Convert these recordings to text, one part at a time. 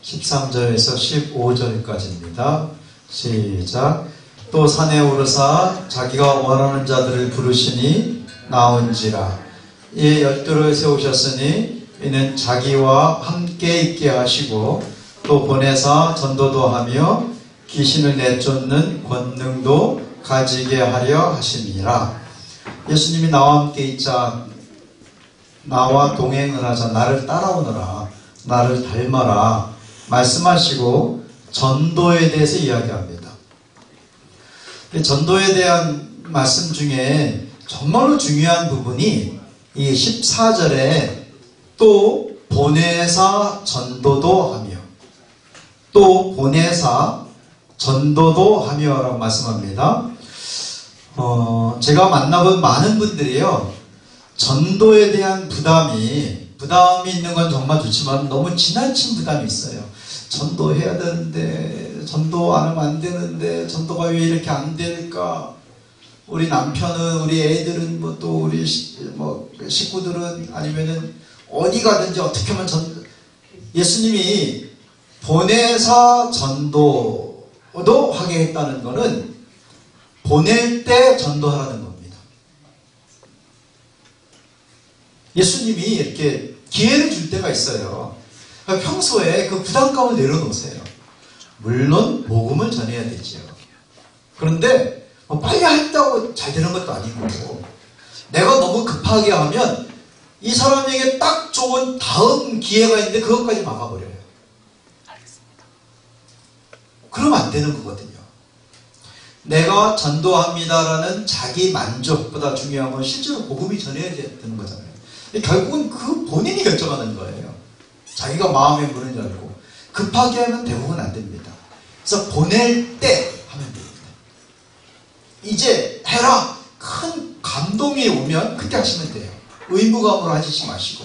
13절에서 15절까지입니다. 시작. 또 산에 오르사 자기가 원하는 자들을 부르시니 나온지라. 이에 12를 세우셨으니 이는 자기와 함께 있게 하시고 또 보내사 전도도 하며 귀신을 내쫓는 권능도 가지게 하려 하심이라. 예수님이 나와 함께 있자, 나와 동행을 하자, 나를 따라오너라, 나를 닮아라 말씀하시고 전도에 대해서 이야기합니다. 전도에 대한 말씀 중에 정말로 중요한 부분이 이 14절에 또 보내사 전도도 하며, 또 보내사 전도도 하며 라고 말씀합니다. 제가 만나본 많은 분들이요, 전도에 대한 부담이 있는 건 정말 좋지만 너무 지나친 부담이 있어요. 전도해야 되는데, 전도 안 하면 안 되는데, 전도가 왜 이렇게 안 될까? 우리 남편은, 우리 애들은, 또 우리 식구들은, 아니면은 어디 가든지 어떻게 하면 예수님이 보내사 전도도 하게 했다는 거는 보낼 때 전도하라는 겁니다. 예수님이 이렇게 기회를 줄 때가 있어요. 평소에 그 부담감을 내려놓으세요. 물론 복음을 전해야 되죠. 그런데 빨리 했다고 잘 되는 것도 아니고, 내가 너무 급하게 하면 이 사람에게 딱 좋은 다음 기회가 있는데 그것까지 막아버려요. 그러면 안 되는 거거든요. 내가 전도합니다라는 자기 만족보다 중요한 건 실제로 복음이 전해야 되는 거잖아요. 결국은 그 본인이 결정하는 거예요. 자기가 마음의 문을 열고. 급하게 하면 대부분 안 됩니다. 그래서 보낼 때 하면 됩니다. 이제 해라! 큰 감동이 오면 그때 하시면 돼요. 의무감으로 하시지 마시고.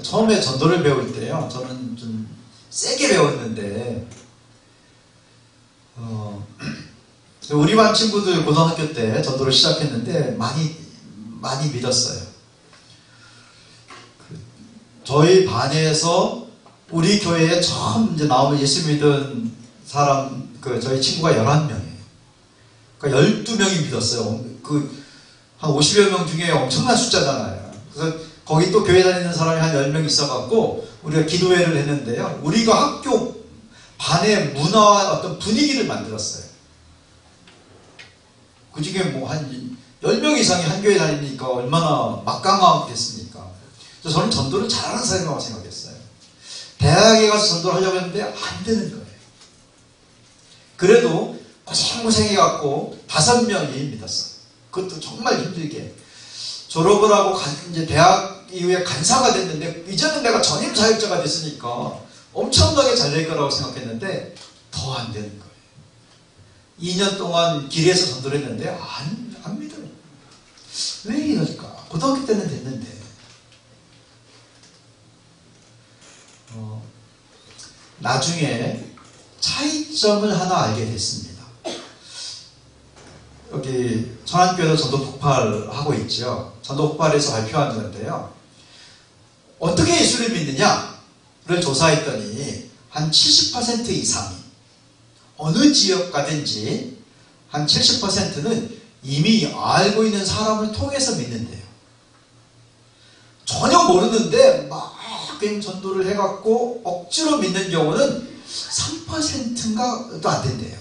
처음에 전도를 배울 때요, 저는 좀 세게 배웠는데, 우리 반 친구들 고등학교 때 전도를 시작했는데 많이 믿었어요. 저희 반에서 우리 교회에 처음 이제 나오면 예수 믿은 사람, 저희 친구가 11명이에요. 그러니까 12명이 믿었어요. 한 50여 명 중에 엄청난 숫자잖아요. 그래서 거기 또 교회 다니는 사람이 한 10명 있어갖고 우리가 기도회를 했는데요, 우리가 학교 반의 문화와 어떤 분위기를 만들었어요. 그 중에 한 10명 이상이 한 교회 다니니까 얼마나 막강하겠습니까? 그래서 저는 전도를 잘하는 사람이라고 생각했어요. 대학에 가서 전도를 하려고 했는데 안 되는 거예요. 그래도 고생해갖고 5명이 믿었어요. 그것도 정말 힘들게. 졸업을 하고 이제 대학 이후에 간사가 됐는데, 이제는 내가 전임 사역자가 됐으니까 엄청나게 잘 될 거라고 생각했는데 더 안 되는 거예요. 2년 동안 길에서 전도를 했는데 안 믿어요. 왜 이럴까? 고등학교 때는 됐는데. 나중에 차이점을 하나 알게 됐습니다. 여기 천안교회도 전도 폭발하고 있죠. 전도 폭발에서 발표한 건데요, 어떻게 예수를 믿느냐를 조사했더니 한 70% 이상이 어느 지역 가든지 한 70%는 이미 알고 있는 사람을 통해서 믿는데요. 전혀 모르는데 막 전도를 해갖고 억지로 믿는 경우는 3%인가도 안 된대요.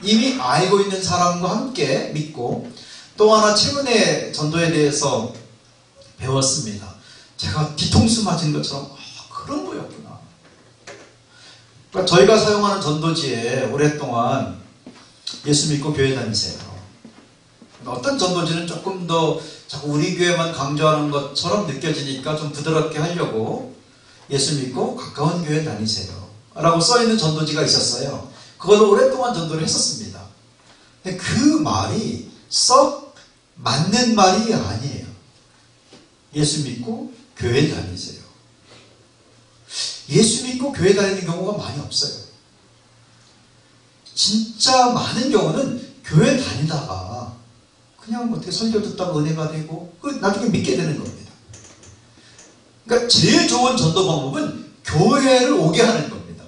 이미 알고 있는 사람과 함께 믿고. 또 하나 최근에 전도에 대해서 배웠습니다. 제가 뒤통수 맞은 것처럼 그런 거였구나. 그러니까 저희가 사용하는 전도지에 오랫동안 예수 믿고 교회 다니세요. 어떤 전도지는 조금 더 자꾸 우리 교회만 강조하는 것처럼 느껴지니까 좀 부드럽게 하려고 예수 믿고 가까운 교회 다니세요 라고 써있는 전도지가 있었어요. 그걸로 오랫동안 전도를 했었습니다. 근데 그 말이 썩 맞는 말이 아니에요. 예수 믿고 교회 다니세요. 예수 믿고 교회 다니는 경우가 많이 없어요. 진짜 많은 경우는 교회 다니다가 그냥 어떻게 설교 듣다가 은혜가 되고 나중에 믿게 되는 겁니다. 그러니까 제일 좋은 전도 방법은 교회를 오게 하는 겁니다.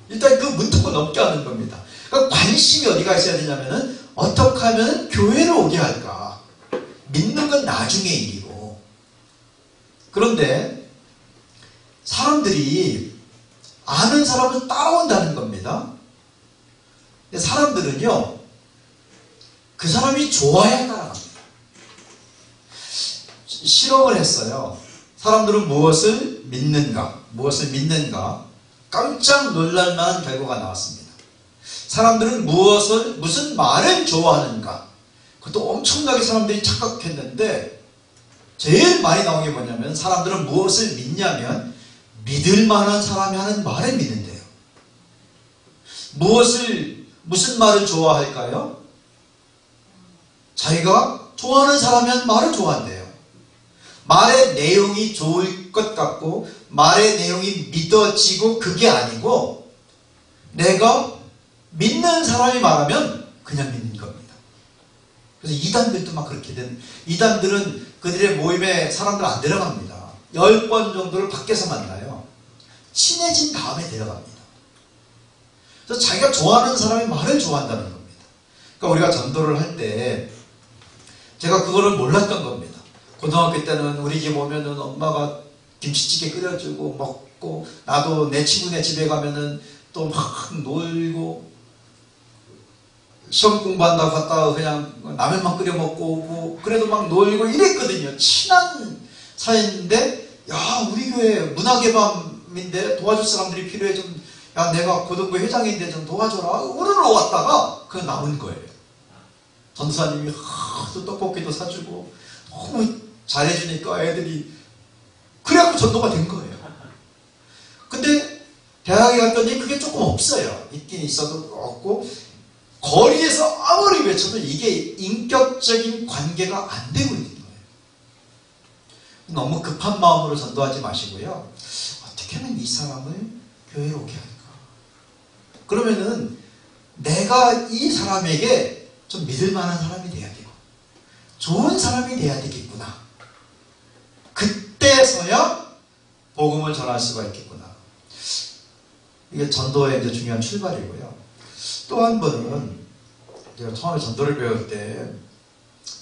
일단 그 문턱을 넘게 하는 겁니다. 그러니까 관심이 어디가 있어야 되냐면은 어떻게 하면 교회를 오게 할까? 믿는 건 나중의 일이고. 그런데 사람들이 아는 사람을 따라온다는 겁니다. 사람들은요, 그 사람이 좋아야 따라갑니다. 실험을 했어요. 사람들은 무엇을 믿는가? 깜짝 놀랄 만한 결과가 나왔습니다. 사람들은 무슨 말을 좋아하는가? 그것도 엄청나게 사람들이 착각했는데, 제일 많이 나온 게 뭐냐면, 사람들은 무엇을 믿냐면, 믿을 만한 사람이 하는 말을 믿는데요. 무슨 말을 좋아할까요? 자기가 좋아하는 사람이 하는 말을 좋아한대요. 말의 내용이 좋을 것 같고, 말의 내용이 믿어지고, 그게 아니고, 내가 믿는 사람이 말하면 그냥 믿는 겁니다. 그래서 이단들도 막 그렇게 이단들은 그들의 모임에 사람들 안 데려갑니다. 10번 정도를 밖에서 만나요. 친해진 다음에 데려갑니다. 그래서 자기가 좋아하는 사람의 말을 좋아한다는 겁니다. 그러니까 우리가 전도를 할 때 제가 그거를 몰랐던 겁니다. 고등학교 때는 우리 집 오면은 엄마가 김치찌개 끓여주고 먹고, 나도 내 친구네 집에 가면은 또 막 놀고, 시험 공부한다고 갔다가 그냥 라면만 끓여 먹고 오고, 그래도 막 놀고 이랬거든요. 친한 사이인데, 야, 우리 교회 문화개방인데 도와줄 사람들이 필요해. 야, 내가 고등부 회장인데 좀 도와줘라. 우르르 왔다가 그냥 남은 거예요. 전도사님이 또 떡볶이도 사주고 너무 잘해주니까 애들이, 그래갖고 전도가 된 거예요. 근데 대학에 갔더니 그게 조금 없어요. 있긴 있어도 없고, 거리에서 아무리 외쳐도 이게 인격적인 관계가 안 되고 있는 거예요. 너무 급한 마음으로 전도하지 마시고요. 어떻게 하면 이 사람을 교회로 오게 할까? 그러면은 내가 이 사람에게 좀 믿을 만한 사람이 돼야 되고, 좋은 사람이 돼야 되겠구나. 그때서야 복음을 전할 수가 있겠구나. 이게 전도의 이제 중요한 출발이고요. 또 한 번은, 제가 처음에 전도를 배울 때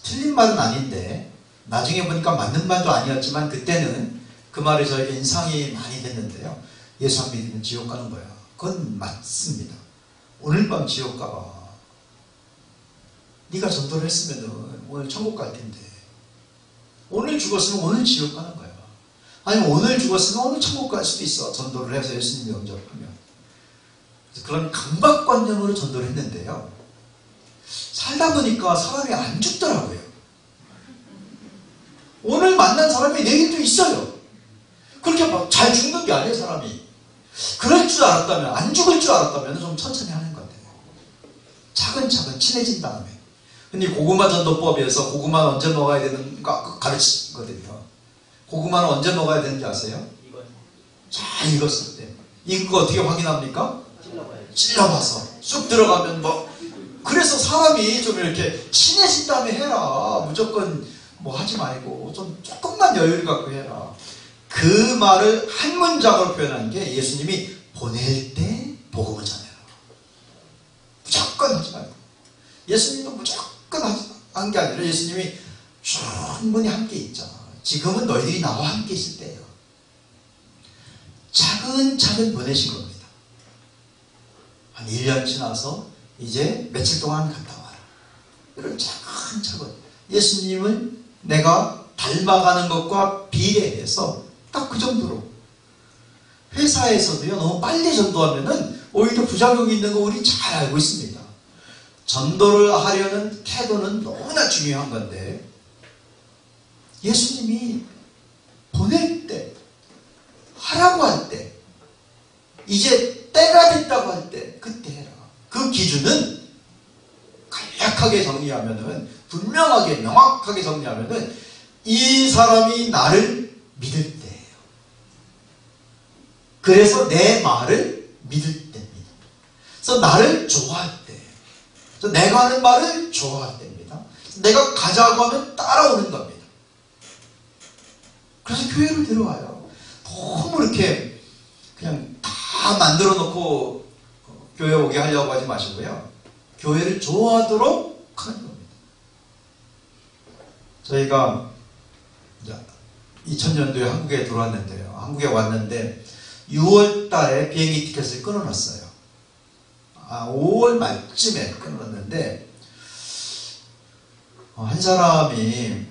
틀린 말은 아닌데, 나중에 보니까 맞는 말도 아니었지만, 그때는 그 말이 저에게 인상이 많이 됐는데요. 예수 안 믿으면 지옥 가는 거야. 그건 맞습니다. 오늘 밤 지옥 가봐. 네가 전도를 했으면 오늘 천국 갈 텐데, 오늘 죽었으면 오늘 지옥 가는 거야. 아니면 오늘 죽었으면 오늘 천국 갈 수도 있어. 전도를 해서 예수님 영접하면. 그런 강박관념으로 전도를 했는데요. 살다 보니까 사람이 안 죽더라고요. 오늘 만난 사람이 내일도 있어요. 그렇게 막 잘 죽는 게 아니에요, 사람이. 그럴 줄 알았다면, 안 죽을 줄 알았다면 좀 천천히 하는 건데, 차근차근 친해진 다음에. 근데 고구마 전도법에서 고구마는 언제 먹어야 되는가 가르치거든요. 고구마는 언제 먹어야 되는지 아세요? 잘 익었을 때. 익은 거 어떻게 확인합니까? 찔러봐서 쑥 들어가면 그래서 사람이 좀 이렇게 친해진 다음에 해라. 무조건 뭐 하지 말고 좀 조금만 여유를 갖고 해라. 그 말을 한 문장으로 표현한 게, 예수님이 보낼 때 복음을 전해라. 무조건 하지 말고. 예수님도 무조건 한 게 아니라, 예수님이 충분히 함께 있잖아. 지금은 너희들이 나와 함께 있을 때예요. 차근차근 보내신 겁니다. 한 1년 지나서 이제 며칠 동안 갔다 와라. 이런 차근차근 예수님을 내가 닮아가는 것과 비례해서 딱 그 정도로. 회사에서도요, 너무 빨리 전도하면은 오히려 부작용이 있는 거 우리 잘 알고 있습니다. 전도를 하려는 태도는 너무나 중요한 건데, 예수님이 보낼 때, 하라고 할 때, 이제 때가 됐다고 할 때, 그때 해라. 그 기준은 간략하게 정리하면은, 분명하게 명확하게 정리하면은, 이 사람이 나를 믿을 때예요. 그래서 내 말을 믿을 때입니다. 그래서 나를 좋아할 때예요. 그래서 내가 하는 말을 좋아할 때입니다. 내가 가자고 하면 따라오는 겁니다. 그래서 교회를 데려와요. 너무 이렇게 그냥 다 만들어 놓고 교회 오게 하려고 하지 마시고요. 교회를 좋아하도록 하는 겁니다. 저희가 2000년도에 한국에 들어왔는데요. 한국에 왔는데 6월 달에 비행기 티켓을 끊어놨어요. 5월 말쯤에 끊어놨는데 한 사람이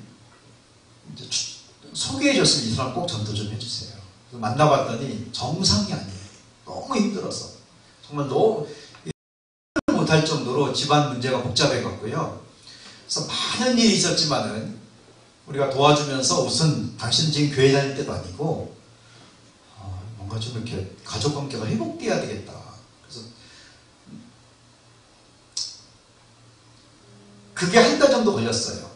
소개해줬으면 이 사람 꼭 전도 좀 해주세요. 만나봤더니 정상이 아니에요. 너무 힘들어서 정말 너무 못할 정도로 집안 문제가 복잡해갖고요. 그래서 많은 일이 있었지만은 우리가 도와주면서 우선 당신 지금 교회 다닐 때도 아니고 뭔가 좀 이렇게 가족관계가 회복돼야 되겠다. 그래서 그게 한 달 정도 걸렸어요.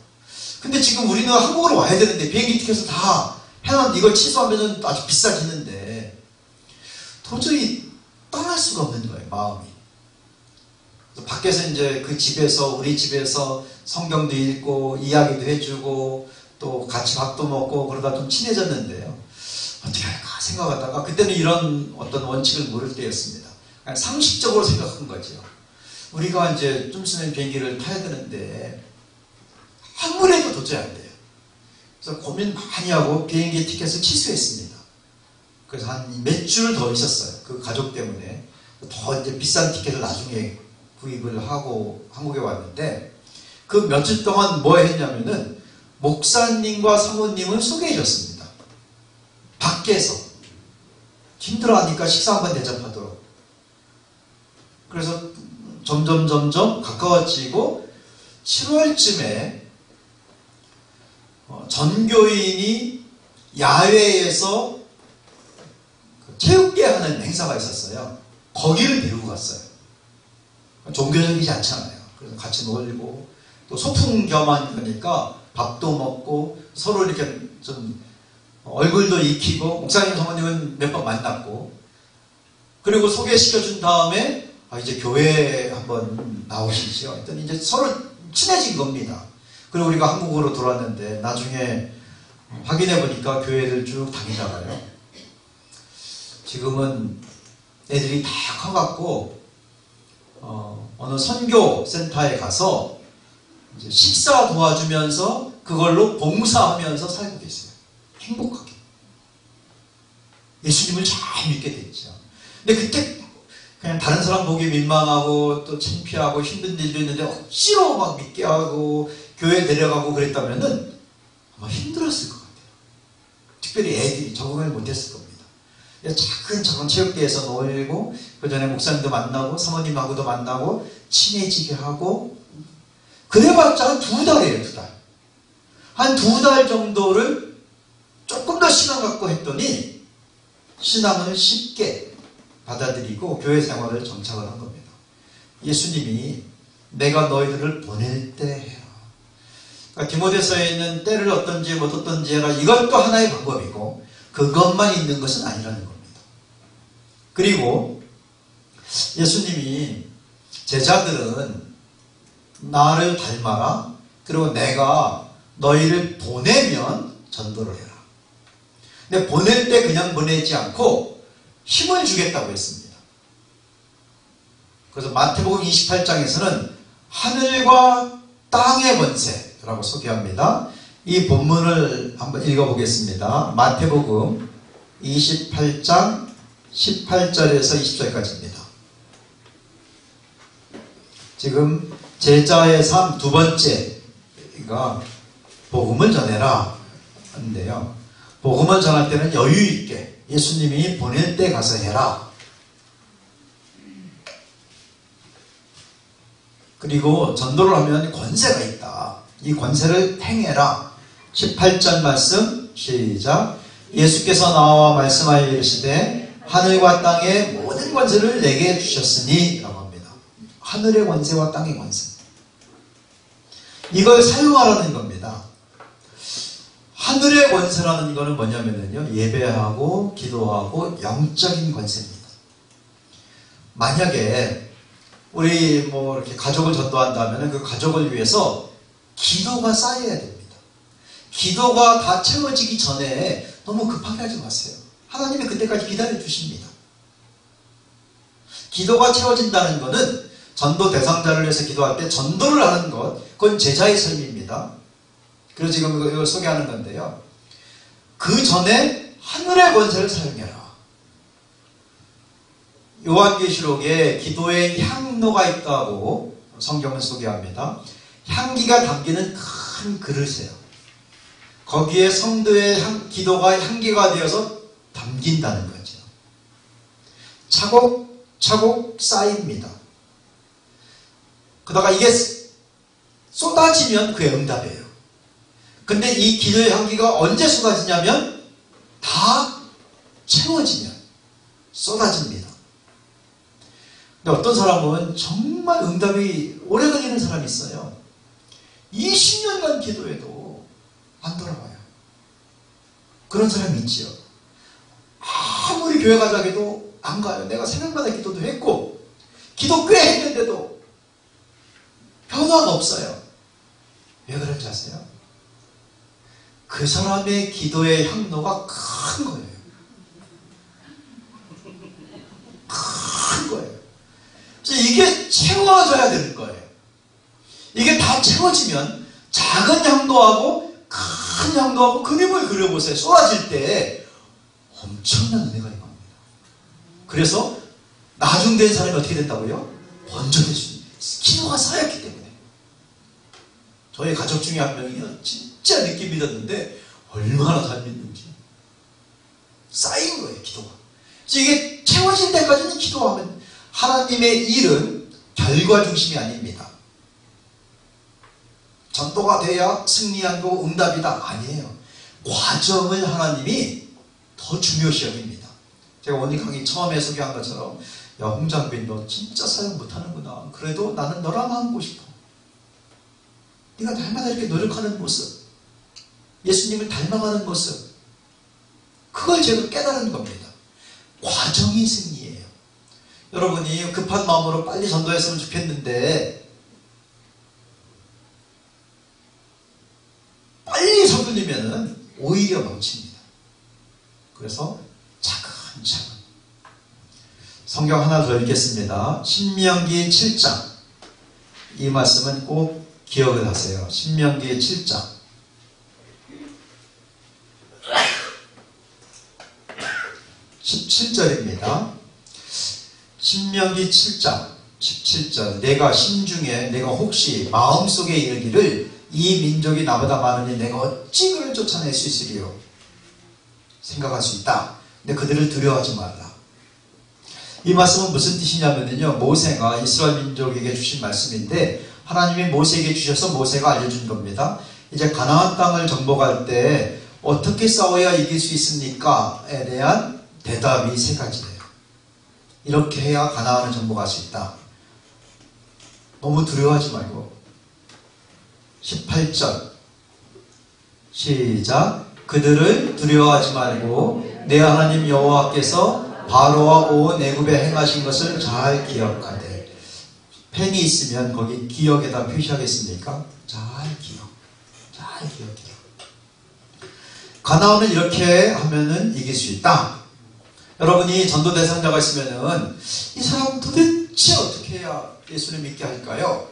근데 지금 우리는 한국으로 와야 되는데 비행기 티켓을 다 해놨는데 이걸 취소하면 아주 비싸지는데 도저히 떠날 수가 없는 거예요, 마음이. 그래서 밖에서 이제 그 집에서, 우리 집에서 성경도 읽고 이야기도 해주고 또 같이 밥도 먹고 그러다 좀 친해졌는데요. 어떻게 할까 생각하다가 그때는 이런 어떤 원칙을 모를 때였습니다. 그냥 상식적으로 생각한 거죠. 우리가 이제 좀 있으면 비행기를 타야 되는데 아무래도 도저히 안 돼요. 그래서 고민 많이 하고 비행기 티켓을 취소했습니다. 그래서 한 몇 주 더 있었어요. 그 가족 때문에. 더 이제 비싼 티켓을 나중에 구입을 하고 한국에 왔는데 그 몇 주 동안 뭐 했냐면은 목사님과 사모님을 소개해 줬습니다. 밖에서. 힘들어하니까 식사 한번 대접하도록. 그래서 점점 가까워지고 7월쯤에 전교인이 야외에서 체육계 하는 행사가 있었어요. 거기를 데리고 갔어요. 종교적이지 않잖아요. 그래서 같이 놀고 또 소풍 겸한 거니까 밥도 먹고 서로 이렇게 좀 얼굴도 익히고 목사님 사모님은 몇 번 만났고 그리고 소개시켜준 다음에 이제 교회 한번 나오시죠. 했더니 이제 서로 친해진 겁니다. 그리고 우리가 한국으로 돌아왔는데 나중에 확인해 보니까 교회를 쭉 다니다가요. 지금은 애들이 다 커갖고 어느 선교센터에 가서 이제 식사 도와주면서 그걸로 봉사하면서 살고 계세요. 행복하게. 예수님을 잘 믿게 됐죠. 근데 그때 그냥 다른 사람 보기 민망하고 또 창피하고 힘든 일도 있는데 억지로 막 믿게 하고 교회 데려가고 그랬다면은 아마 힘들었을 것 같아요. 특별히 애들이 적응을 못했을 겁니다. 차근차근 체육대에서 놀고 그 전에 목사님도 만나고 사모님하고도 만나고 친해지게 하고 그래봤자 한 2달이에요. 2달. 한 2달 정도를 조금 더 시간 갖고 했더니 신앙을 쉽게 받아들이고 교회 생활을 정착을 한 겁니다. 예수님이 내가 너희들을 보낼 때 해라. 그러니까 디모데서에 있는 때를 어떤지 못 어떤지 해라. 이것도 하나의 방법이고 그것만 있는 것은 아니라는 겁니다. 그리고 예수님이 제자들은 나를 닮아라. 그리고 내가 너희를 보내면 전도를 해라. 근데 보낼 때 그냥 보내지 않고 힘을 주겠다고 했습니다. 그래서 마태복음 28장에서는 하늘과 땅의 권세라고 소개합니다. 이 본문을 한번 읽어보겠습니다. 마태복음 28장 18절에서 20절까지입니다. 지금 제자의 삶 두 번째가 복음을 전해라 하는데요. 복음을 전할 때는 여유 있게 예수님이 보낼 때 가서 해라. 그리고 전도를 하면 권세가 있다. 이 권세를 행해라. 18절 말씀 시작. 예수께서 나와 말씀하여 이르시되 하늘과 땅의 모든 권세를 내게 주셨으니 라고 합니다. 하늘의 권세와 땅의 권세. 이걸 사용하라는 겁니다. 하늘의 권세라는 거는 뭐냐면요. 예배하고 기도하고 영적인 권세입니다. 만약에 우리 이렇게 가족을 전도한다면 그 가족을 위해서 기도가 쌓여야 됩니다. 기도가 다 채워지기 전에 너무 급하게 하지 마세요. 하나님이 그때까지 기다려 주십니다. 기도가 채워진다는 것은 전도 대상자를 위해서 기도할 때 전도를 하는 것, 그건 제자의 삶입니다. 그래서 지금 이걸 소개하는 건데요. 그 전에 하늘의 권세를 사용해라. 요한계시록에 기도의 향로가 있다고 성경은 소개합니다. 향기가 담기는 큰 그릇이에요. 거기에 성도의 기도가 향기가 되어서 담긴다는 거죠. 차곡차곡 쌓입니다. 그러다가 이게 쏟아지면 그의 응답이에요. 근데 이 기도의 향기가 언제 쏟아지냐면 다 채워지면 쏟아집니다. 근데 어떤 사람은 정말 응답이 오래 걸리는 사람이 있어요. 20년간 기도해도 안 돌아와요. 그런 사람이 있지요. 아무리 교회 가자 해도 안 가요. 내가 새벽마다 기도도 했고 기도 꽤 했는데도 변화가 없어요. 왜 그런지 아세요? 그 사람의 기도의 향로가 큰 거예요. 큰 거예요. 이게 채워져야 되는 거예요. 이게 다 채워지면 작은 향도하고 큰 향도하고 그림을 그려보세요. 쏟아질 때 엄청난 은혜가 임합니다. 그래서 나중된 사람이 어떻게 됐다고요? 번져될 수 있는 기도가 쌓였기 때문에. 저희 가족 중에 한 명이요, 진짜 늦게 믿었는데 얼마나 잘 믿는지 쌓인 거예요. 기도가. 그래서 이게 채워질 때까지는 기도하면, 하나님의 일은 결과 중심이 아닙니다. 전도가 돼야 승리한 거 응답이다, 아니에요. 과정을 하나님이 더 중요시 여깁니다. 제가 오늘 강의 처음에 소개한 것처럼, 야 홍장빈 너 진짜 사역 못하는구나. 그래도 나는 너랑 하고 싶어. 네가 날마다 이렇게 노력하는 모습, 예수님을 닮아가는 모습, 그걸 제가 깨달은 겁니다. 과정이 승리예요. 여러분이 급한 마음으로 빨리 전도했으면 좋겠는데 빨리 서둘리면 오히려 멈춥니다. 그래서 차근차근. 성경 하나 더 읽겠습니다. 신명기 7장. 이 말씀은 꼭 기억을 하세요. 신명기 7장 17절입니다. 신명기 7장 17절. 내가 심중에 내가 혹시 마음속에 이르기를 이 민족이 나보다 많으니 내가 어찌 그를 쫓아낼 수 있으리요. 생각할 수 있다. 근데 그들을 두려워하지 말라. 이 말씀은 무슨 뜻이냐면요, 모세가 이스라엘 민족에게 주신 말씀인데 하나님이 모세에게 주셔서 모세가 알려준 겁니다. 이제 가나안 땅을 정복할 때 어떻게 싸워야 이길 수 있습니까?에 대한 대답이 세 가지예요. 이렇게 해야 가나안을 정복할 수 있다. 너무 두려워하지 말고. 18절 시작. 그들을 두려워하지 말고 내 하나님 여호와께서 바로와 온 애굽에 행하신 것을 잘 기억하되. 펜이 있으면 거기 기억에다 표시하겠습니까? 잘 기억. 잘 기억해요. 가나안을 이렇게 하면은 이길 수 있다. 여러분이 전도 대상자가 있으면은 이 사람 도대체 어떻게 해야 예수를 믿게 할까요?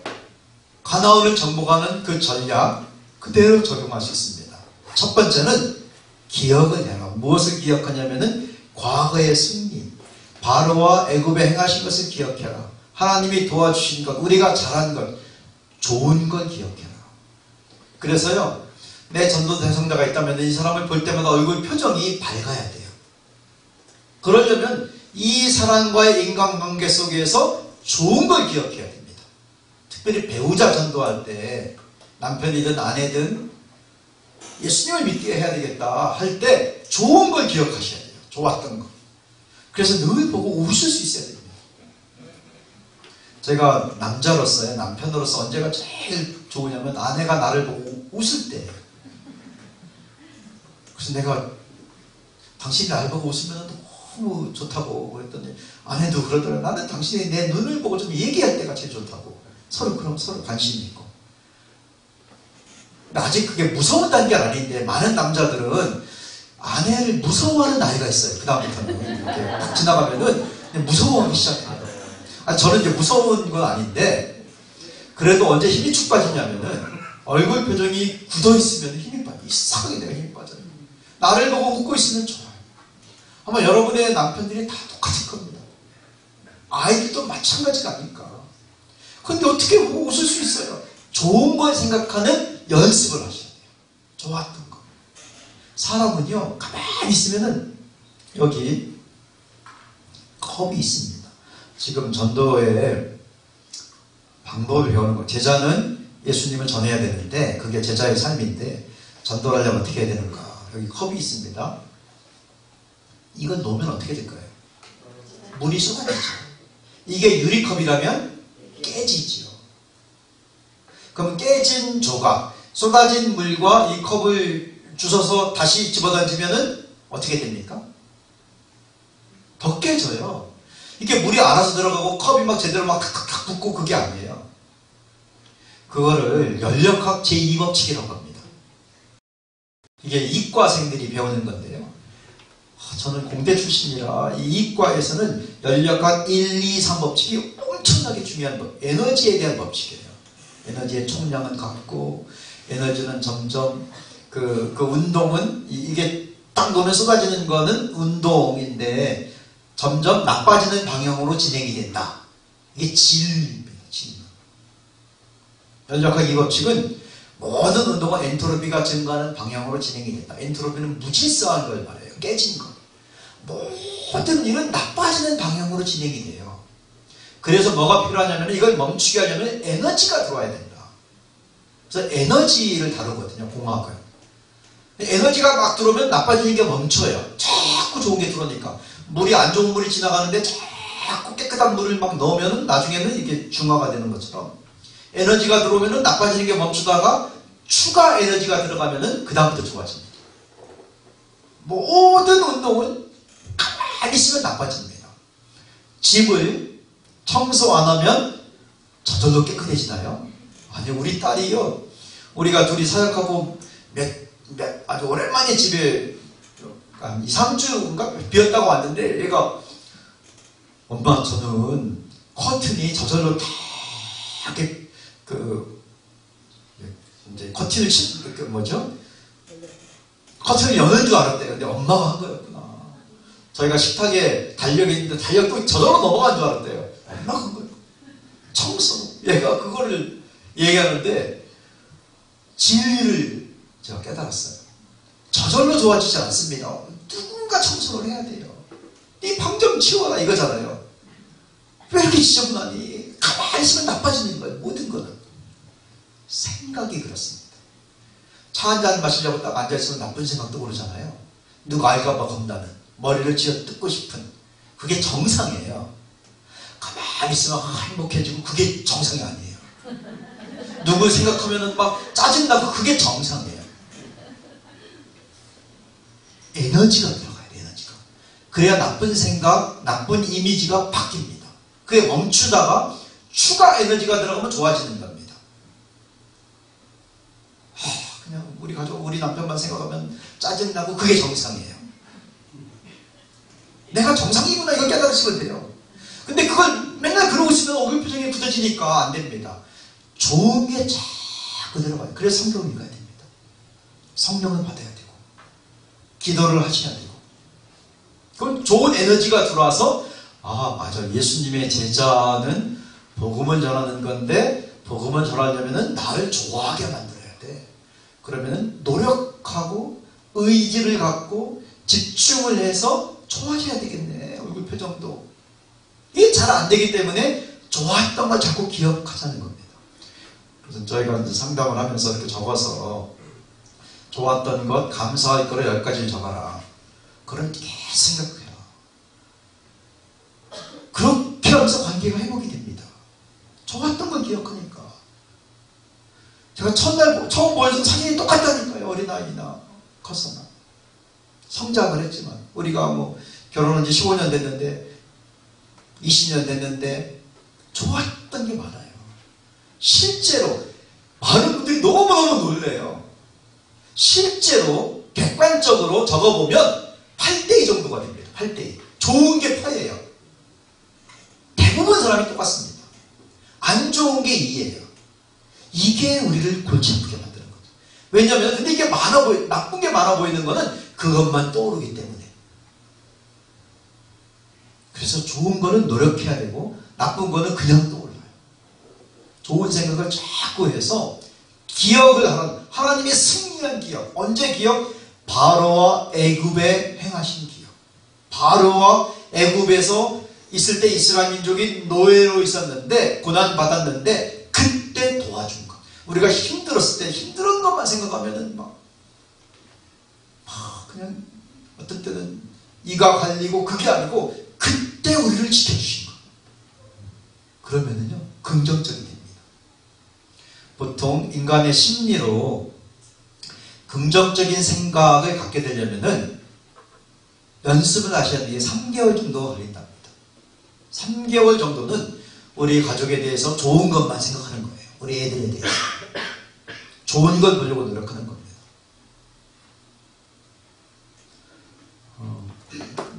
가나안을 정복하는 그 전략 그대로 적용할 수 있습니다. 첫 번째는 기억을 해라. 무엇을 기억하냐면은 과거의 승리, 바로와 애굽에 행하신 것을 기억해라. 하나님이 도와주신 것, 우리가 잘한 것, 좋은 걸 기억해라. 그래서요, 내 전도 대상자가 있다면 이 사람을 볼 때마다 얼굴 표정이 밝아야 돼요. 그러려면 이 사람과의 인간관계 속에서 좋은 걸 기억해야 됩니다. 특별히 배우자 전도할 때 남편이든 아내든 예수님을 믿게 해야 되겠다 할 때 좋은 걸 기억하셔야 돼요. 좋았던 거. 그래서 늘 보고 웃을 수 있어야 됩니다. 제가 남자로서의 남편으로서 언제가 제일 좋으냐면 아내가 나를 보고 웃을 때예요. 그래서 내가 당신이 나를 보고 웃으면 너무 좋다고 그랬더니 아내도 그러더라고요. 나는 당신이 내 눈을 보고 좀 얘기할 때가 제일 좋다고. 서로 그럼 서로 관심이 있고. 근데 아직 그게 무서운 단계는 아닌데 많은 남자들은 아내를 무서워하는 나이가 있어요. 그 다음부터는 이렇게 딱 지나가면은 무서워하기 시작해요. 저는 이제 무서운 건 아닌데, 그래도 언제 힘이 축 빠지냐면은, 얼굴 표정이 굳어 있으면 힘이 빠져. 이상하게 내가 힘이 빠져요. 나를 보고 웃고 있으면 좋아요. 아마 여러분의 남편들이 다 똑같을 겁니다. 아이들도 마찬가지가 아닐까. 근데 어떻게 보고 웃을 수 있어요? 좋은 걸 생각하는 연습을 하셔야 돼요. 좋았던 거. 사람은요, 가만히 있으면은, 여기, 컵이 있습니다. 지금 전도의 방법을 배우는 거. 제자는 예수님을 전해야 되는데, 그게 제자의 삶인데, 전도를 하려면 어떻게 해야 되는가. 여기 컵이 있습니다. 이건 놓으면 어떻게 될까요? 물이 쏟아지죠. 이게 유리컵이라면 깨지죠. 그럼 깨진 조각, 쏟아진 물과 이 컵을 주워서 다시 집어던지면은 어떻게 됩니까? 더 깨져요. 이게 물이 알아서 들어가고 컵이 막 제대로 막 탁탁탁 붙고 그게 아니에요. 그거를 연력학 제2법칙이라고 합니다. 이게 이과생들이 배우는 건데요. 저는 공대 출신이라 이 이과에서는 연력학 1, 2, 3법칙이 엄청나게 중요한 법, 에너지에 대한 법칙이에요. 에너지의 총량은 같고, 에너지는 점점, 그 운동은, 이게 딱 놓으면 쏟아지는 거는 운동인데, 점점 나빠지는 방향으로 진행이 된다. 이게 진리입니다, 진리. 연력학 이 법칙은 모든 운동은 엔트로피가 증가하는 방향으로 진행이 된다. 엔트로피는 무질서한 걸 말해요. 깨진 거. 모든 일은 나빠지는 방향으로 진행이 돼요. 그래서 뭐가 필요하냐면 이걸 멈추게 하려면 에너지가 들어와야 된다. 그래서 에너지를 다루거든요, 공학은. 에너지가 막 들어오면 나빠지는 게 멈춰요. 자꾸 좋은 게 들어오니까. 물이 안 좋은 물이 지나가는데 자꾸 깨끗한 물을 막 넣으면 나중에는 이게 중화가 되는 것처럼 에너지가 들어오면 나빠지는 게 멈추다가 추가 에너지가 들어가면 그 다음부터 좋아집니다. 모든 운동은 가만히 있으면 나빠집니다. 집을 청소 안 하면 저절로 깨끗해지나요? 아니, 우리 딸이요, 우리가 둘이 사역하고 아주 오랜만에 집에 한 2, 3주인가 비었다고 왔는데 얘가 엄마, 저는 커튼이 저절로 다 이렇게 이제 커튼을 커튼을 여는 줄 알았대요. 근데 엄마가 한 거였구나. 저희가 식탁에 달력이 있는데 달력도 저절로 넘어간 줄 알았대요. 엄마가 한 거예요. 청소. 얘가 그거를 얘기하는데 진리를 제가 깨달았어요. 저절로 좋아지지 않습니다. 누군가 청소를 해야 돼요. 네 방 좀 치워라 이거잖아요. 왜 이렇게 지저분하니? 가만히 있으면 나빠지는 거예요. 모든 거는. 생각이 그렇습니다. 차 한잔 마시려고 딱 앉아있으면 나쁜 생각도 오르잖아요. 누가 알까봐 겁나는, 머리를 쥐어 뜯고 싶은, 그게 정상이에요. 가만히 있으면 행복해지고 그게 정상이 아니에요. 누굴 생각하면 막 짜증나고 그게 정상이에요. 에너지가 들어가야 돼요. 에너지가. 그래야 나쁜 생각, 나쁜 이미지가 바뀝니다. 그게 멈추다가 추가 에너지가 들어가면 좋아지는 겁니다. 그냥 우리 가족, 우리 남편만 생각하면 짜증나고 그게 정상이에요. 내가 정상이구나 이걸 깨달으시면 돼요. 근데 그걸 맨날 그러고 있으면 얼굴 표정이 굳어지니까 안 됩니다. 좋은 게 자꾸 들어가요. 그래서 성경을 읽어야 됩니다. 성령을 받아야 되고 기도를 하셔야 되고 그럼 좋은 에너지가 들어와서 아 맞아, 예수님의 제자는 복음을 전하는 건데 복음을 전하려면 나를 좋아하게 만들어야 돼. 그러면 노력하고 의지를 갖고 집중을 해서 좋아져야 되겠네. 얼굴 표정도. 이게 잘 안 되기 때문에 좋았던 걸 자꾸 기억하자는 겁니다. 그래서 저희가 이제 상담을 하면서 이렇게 적어서 좋았던 것, 감사할 거를 10가지를 적어라. 그런 게 생각해요. 그렇게 하면서 관계가 회복이 됩니다. 좋았던 걸 기억하니까. 제가 첫날 처음 보여준 사진이 똑같다니까요. 어린아이나 컸으나. 성장을 했지만 우리가 뭐 결혼한 지 15년 됐는데 20년 됐는데 좋았던 게 많아요. 실제로 많은 분들이 너무너무 놀래요. 실제로 객관적으로 적어보면 8대2 정도가 됩니다. 8대2. 좋은 게 8이에요. 대부분 사람 사람이 똑같습니다. 안 좋은 게 이예요. 이게 우리를 골치 아프게 만드는 거죠. 왜냐하면 근데 이게 나쁜 게 많아 보이는 거는 그것만 떠오르기 때문에. 그래서 좋은 거는 노력해야 되고 나쁜 거는 그냥 떠올라요. 좋은 생각을 자꾸 해서 기억을 하는, 하나님의 승리한 기억. 언제 기억? 바로와 애굽에 행하신 기억. 바로와 애굽에서 있을 때 이스라엘 민족이 노예로 있었는데, 고난받았는데 그때 도와준 것. 우리가 힘들었을 때 힘든 것만 생각하면은 그냥 어떤 때는 이가 갈리고, 그게 아니고 그때 우리를 지켜주신 것. 그러면은요 긍정적이 됩니다. 보통 인간의 심리로 긍정적인 생각을 갖게 되려면은 연습을 하셔야 돼요. 3개월 정도 걸린답니다. 3개월 정도는 우리 가족에 대해서 좋은 것만 생각하는 거예요. 우리 애들에 대해서 좋은 걸 보려고 노력하는 겁니다.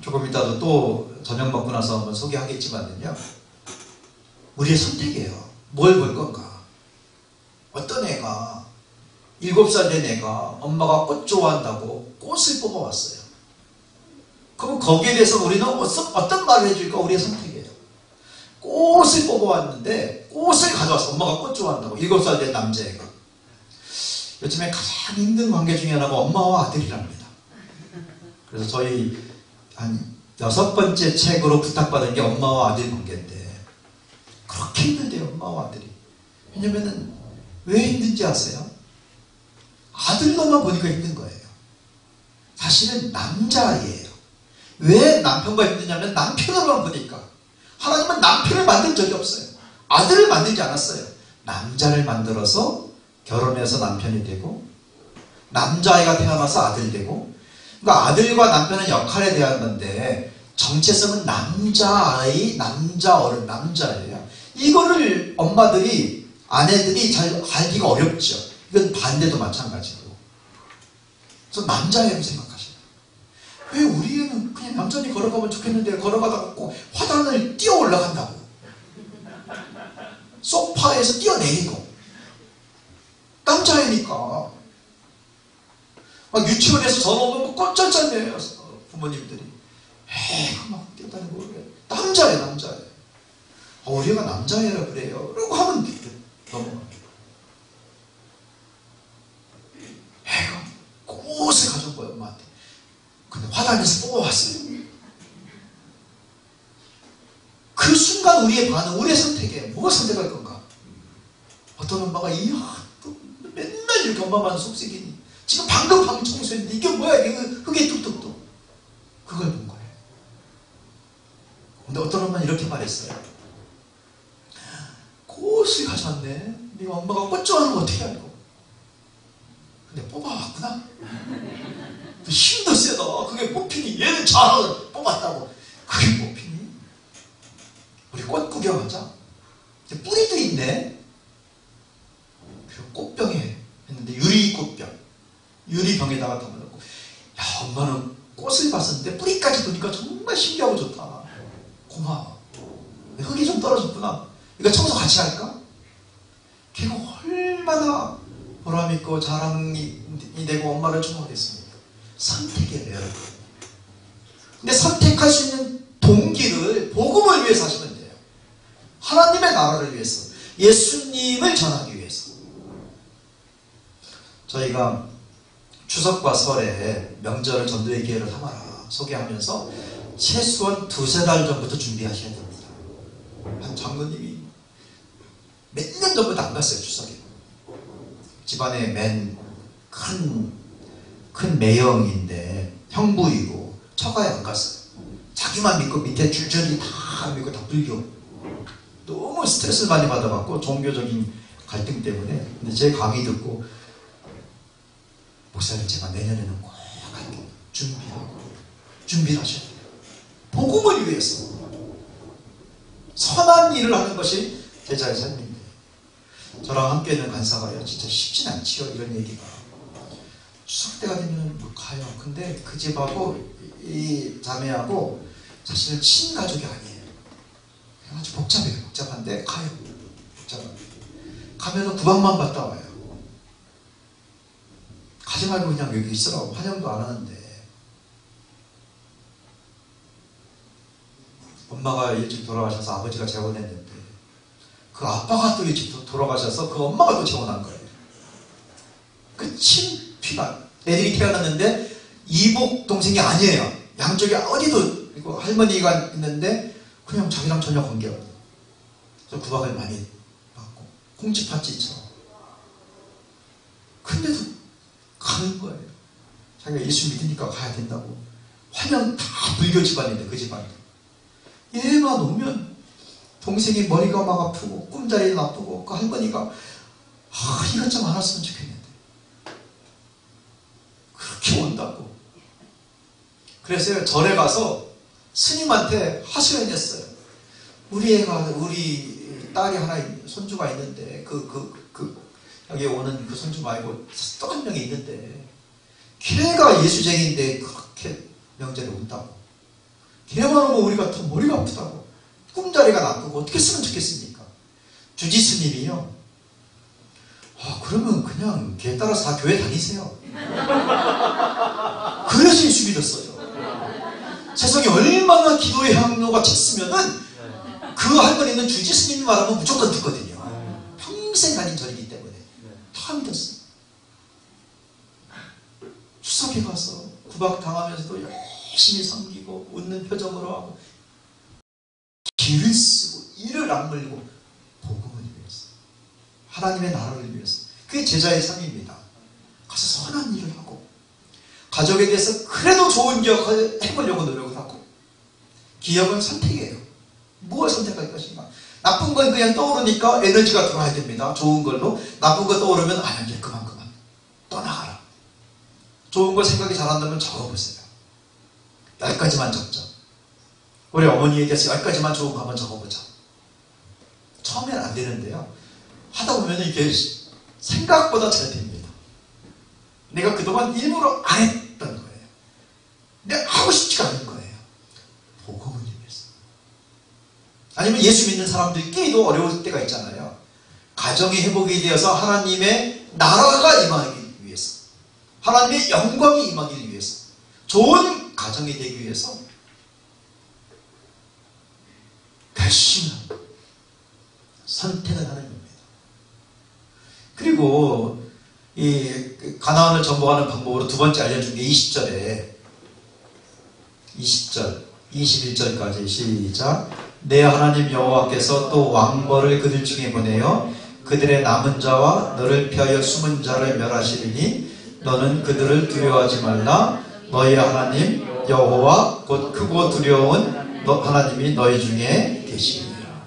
조금 이따도 또 저녁 먹고 나서 한번 소개하겠지만요, 우리의 선택이에요. 뭘 볼 건가? 어떤 애가 7살 된 애가 엄마가 꽃 좋아한다고 꽃을 뽑아왔어요. 그럼 거기에 대해서 우리는 어떤 말을 해줄까? 우리의 선택이에요. 꽃을 뽑아왔는데 꽃을 가져왔어. 엄마가 꽃 좋아한다고. 7살 된 남자애가. 요즘에 가장 힘든 관계 중에 하나가 엄마와 아들이랍니다. 그래서 저희 한 6번째 책으로 부탁받은 게 엄마와 아들 관계인데 그렇게 힘들대요. 엄마와 아들이. 왜냐면은 왜 힘든지 아세요? 아들로만 보니까 힘든 거예요. 사실은 남자아이예요. 왜 남편과 힘드냐면 남편으로만 보니까. 하나님은 남편을 만든 적이 없어요. 아들을 만들지 않았어요. 남자를 만들어서 결혼해서 남편이 되고, 남자아이가 태어나서 아들 되고. 그러니까 아들과 남편은 역할에 대한 건데 정체성은 남자아이, 남자어른, 남자예요. 이거를 엄마들이, 아내들이 잘 알기가 어렵죠. 이건 반대도 마찬가지고. 그래서 남자애로 생각하시나요? 왜 우리 애는 그냥 남자니 걸어가면 좋겠는데 걸어가다가 꼭 화단을 뛰어 올라간다고. 소파에서 뛰어내리고. 남자애니까. 막 유치원에서 전화 오면 꼴쩔쩔매요. 부모님들이. 에이, 막 뛰어다니고 그래. 남자애, 남자애. 우리 애가 남자애라 그래요. 그러고 하면 넘어가요. 애가 꽃을 가져온 거예요, 엄마한테. 근데 화단에서 뽑아왔어요. 그 순간 우리의 반응, 우리의 선택에 뭐가 선택할 건가? 어떤 엄마가 또 맨날 이렇게 엄마만 속색이니 지금 방금 청소했는데 이게 뭐야? 이게 흙에 뚝뚝뚝. 그걸 본 거예요. 근데 어떤 엄마는 이렇게 말했어요. 꽃을 가져왔네. 네가 엄마가 꽃 좋아하는 거 어떻게 알고? 근데 뽑아왔구나. 힘도 세다. 그게 뽑히니. 얘는 잘하고 뽑았다고. 그게 뽑히니? 우리 꽃 구경하자. 뿌리도 있네. 그리고 꽃병에 했는데 유리꽃병. 유리병에다가 담아놓고. 야, 엄마는 꽃을 봤었는데 뿌리까지 보니까 정말 신기하고 좋다. 고마워. 흙이 좀 떨어졌구나. 이거 청소 같이 할까? 걔가 얼마나 보람있고 자랑이 되고 엄마를 좋아하겠습니까? 선택이에요, 여러분. 근데 선택할 수 있는 동기를 복음을 위해서 하시면 돼요. 하나님의 나라를 위해서, 예수님을 전하기 위해서. 저희가 추석과 설에 명절을 전도의 기회를 삼아라 소개하면서 최소한 2-3달 전부터 준비하셔야 됩니다. 한 장로님이 몇 년 전부터 안 갔어요, 추석에. 집안에 맨 큰 매형인데 형부이고 처가에 안 갔어요. 자기만 믿고 밑에 줄줄이 다 믿고 다 불교. 너무 스트레스를 많이 받아갖고 종교적인 갈등 때문에. 근데 제 강의 듣고 목사님 제가 내년에는 꼭 갈게요. 준비를 하셔야 돼요. 복음을 위해서 선한 일을 하는 것이 제자의 삶입니다. 저랑 함께 있는 간사가요, 진짜 쉽진 않지요, 이런 얘기가. 추석 때가 되면 뭐 가요. 근데 그 집하고 이 자매하고 사실은 친가족이 아니에요. 아주 복잡해요. 복잡한데 가요. 복잡한데. 가면은 구박만 받다 와요. 가지 말고 그냥 여기 있으라고. 환영도 안 하는데. 엄마가 일찍 돌아가셔서 아버지가 재혼했는데 그 아빠가 또 일찍 돌아가셔서 그 엄마가 또 재혼한 거예요. 그 친피가 애들이 태어났는데 이복 동생이 아니에요. 양쪽에 어디도 그리고 할머니가 있는데 그냥 자기랑 전혀 관계가 없어요. 그래서 구박을 많이 받고 콩쥐팥쥐처럼. 근데도 가는 거예요. 자기가 예수 믿으니까 가야 된다고. 환영 다 불교 집안인데 그 집안이. 얘만 오면 동생이 머리가 막 아프고 꿈자리는 아프고 그 할머니가 이것 좀 안 왔으면 좋겠는데 그렇게 온다고. 그래서 절에 가서 스님한테 하소연했어요. 우리 딸이 하나 손주가 있는데 여기 오는 그 손주 말고 또 한 명이 있는데 걔가 예수쟁이인데 그렇게 명절에 온다고. 걔만 오면 우리가 더 머리가 아프다고. 꿈자리가 나쁘고 어떻게 쓰면 좋겠습니까? 주지스님이요. 그러면 그냥 걔 따라서 다 교회 다니세요. 그래서 예수 믿었어요. 세상에 얼마나 기도의 향로가 찼으면은 그 할머니는 주지스님이 말하면 무조건 듣거든요. 평생 다닌 절이기 때문에 다 믿었어요. 추석에 가서 구박 당하면서도 열심히 섬기고 웃는 표정으로 하고 길을 쓰고 이를 악물고 복음을 위해서 하나님의 나라를 위해서 그게 제자의 삶입니다. 가서 선한 일을 하고 가족에 대해서 그래도 좋은 기억을 해보려고 노력을 하고 기억은 선택이에요. 무엇을 선택할 것인가. 나쁜 건 그냥 떠오르니까 에너지가 돌아야 됩니다. 좋은 걸로. 나쁜 거 떠오르면 이제 그만 떠나가라. 좋은 걸 생각이 잘 안 나면 적어보세요. 10가지만 적죠. 우리 어머니 얘기해서 10가지만 좋은 거 한번 적어보자. 처음엔 안 되는데요. 하다 보면 이게 생각보다 잘 됩니다. 내가 그동안 일부러 안 했던 거예요. 내가 하고 싶지가 않은 거예요. 복음을 위해서. 아니면 예수 믿는 사람들끼리도 어려울 때가 있잖아요. 가정이 회복이 되어서 하나님의 나라가 임하기 위해서, 하나님의 영광이 임하기 위해서, 좋은 가정이 되기 위해서 결심을 선택을 하는 겁니다. 그리고 이 가나안을 정복하는 방법으로 두 번째 알려준 게 20절에 20절 21절까지 시작. 내 하나님 여호와께서 또 왕벌을 그들 중에 보내어 그들의 남은 자와 너를 피하여 숨은 자를 멸하시리니 너는 그들을 두려워하지 말라. 너희 하나님 여호와 곧 크고 두려운 하나님이 너희 중에 계시니라.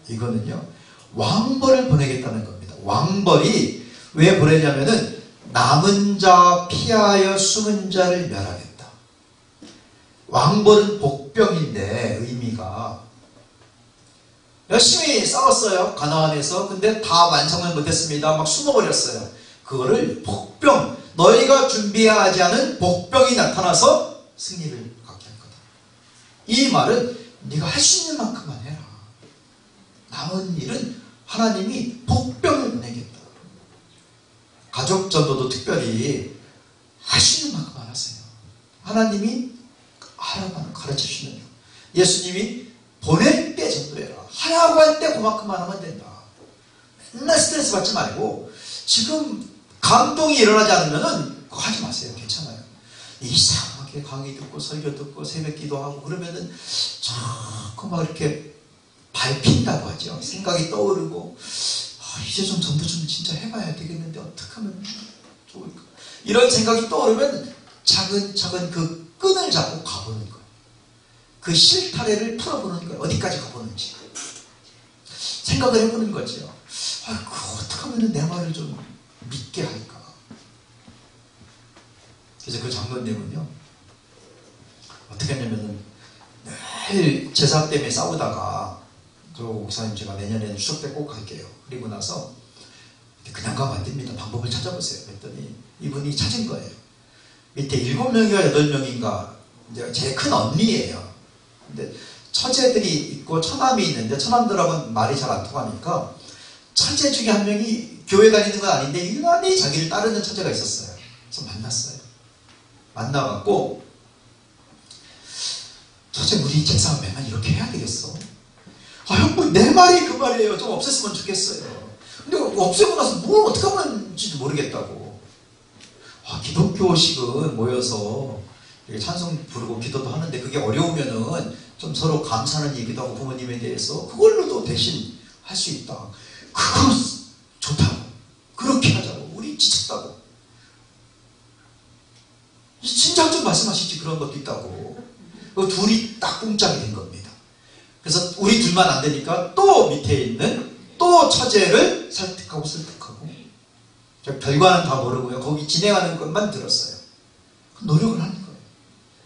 이거는요 왕벌을 보내겠다는 겁니다. 왕벌이 왜 보내냐면은 남은 자 피하여 숨은 자를 멸하겠다. 왕벌은 복병인데 의미가 열심히 싸웠어요. 가나안에서. 근데 다 완성을 못했습니다. 막 숨어버렸어요. 그거를 복병, 너희가 준비하지 않은 복병이 나타나서 승리를 갖게 할 거다. 이 말은 네가 할 수 있는 만큼만 해라. 남은 일은 하나님이 복병을 보내겠다. 가족 전도도 특별히 할 수 있는 만큼만 하세요. 하나님이 하라고 가르쳐주시는 예수님이 보낼 때 전도해라. 하라고 할 때 그만큼만 하면 된다. 맨날 스트레스 받지 말고 지금 감동이 일어나지 않으면은 그거 하지 마세요. 괜찮아요. 이상하게 강의 듣고 설교 듣고 새벽 기도하고 그러면은 자꾸 막 이렇게 밟힌다고 하죠. 생각이 떠오르고 이제 좀 전도 좀 진짜 해봐야 되겠는데 어떻게 하면 좋을까. 이런 생각이 떠오르면 차근차근 그 끈을 잡고 가보는 거예요. 그 실타래를 풀어보는 거예요. 어디까지 가보는지 생각을 해보는 거죠. 어떻게 하면 내 말을 좀 믿게 할까. 그래서 그 장로님은요 어떻게 했냐면은 늘 제사 때문에 싸우다가 저 목사님 제가 내년에는 추석 때 꼭 갈게요. 그리고 나서 그냥 가면 안 됩니다. 방법을 찾아보세요. 그랬더니 이분이 찾은 거예요. 밑에 7명인가 8명인가 이제 제 큰 언니예요. 근데 처제들이 있고 처남이 있는데 처남들하고는 말이 잘 안 통하니까 처제 중에 한 명이 교회 다니는 건 아닌데 유난히 자기를 따르는 처제가 있었어요. 그래서 만났어요. 만나갖고 처제 우리 책상 맨날 이렇게 해야 되겠어? 아 형, 내 말이 그 말이에요. 좀 없앴으면 좋겠어요. 근데 없애고 나서 뭘 어떻게 하는지도 모르겠다고. 기독교식은 모여서 찬송 부르고 기도도 하는데 그게 어려우면은 좀 서로 감사하는 얘기도 하고 부모님에 대해서 그걸로도 대신 할 수 있다. 그거 좋다고. 그렇게 하자고. 우리 지쳤다고. 진작 좀 말씀하시지. 그런 것도 있다고. 둘이 딱 꿍짝이 된 겁니다. 그래서 우리 둘만 안 되니까 또 밑에 있는 또 처제를 설득하고 결과는 다 모르고요. 거기 진행하는 것만 들었어요. 노력을 하는 거예요.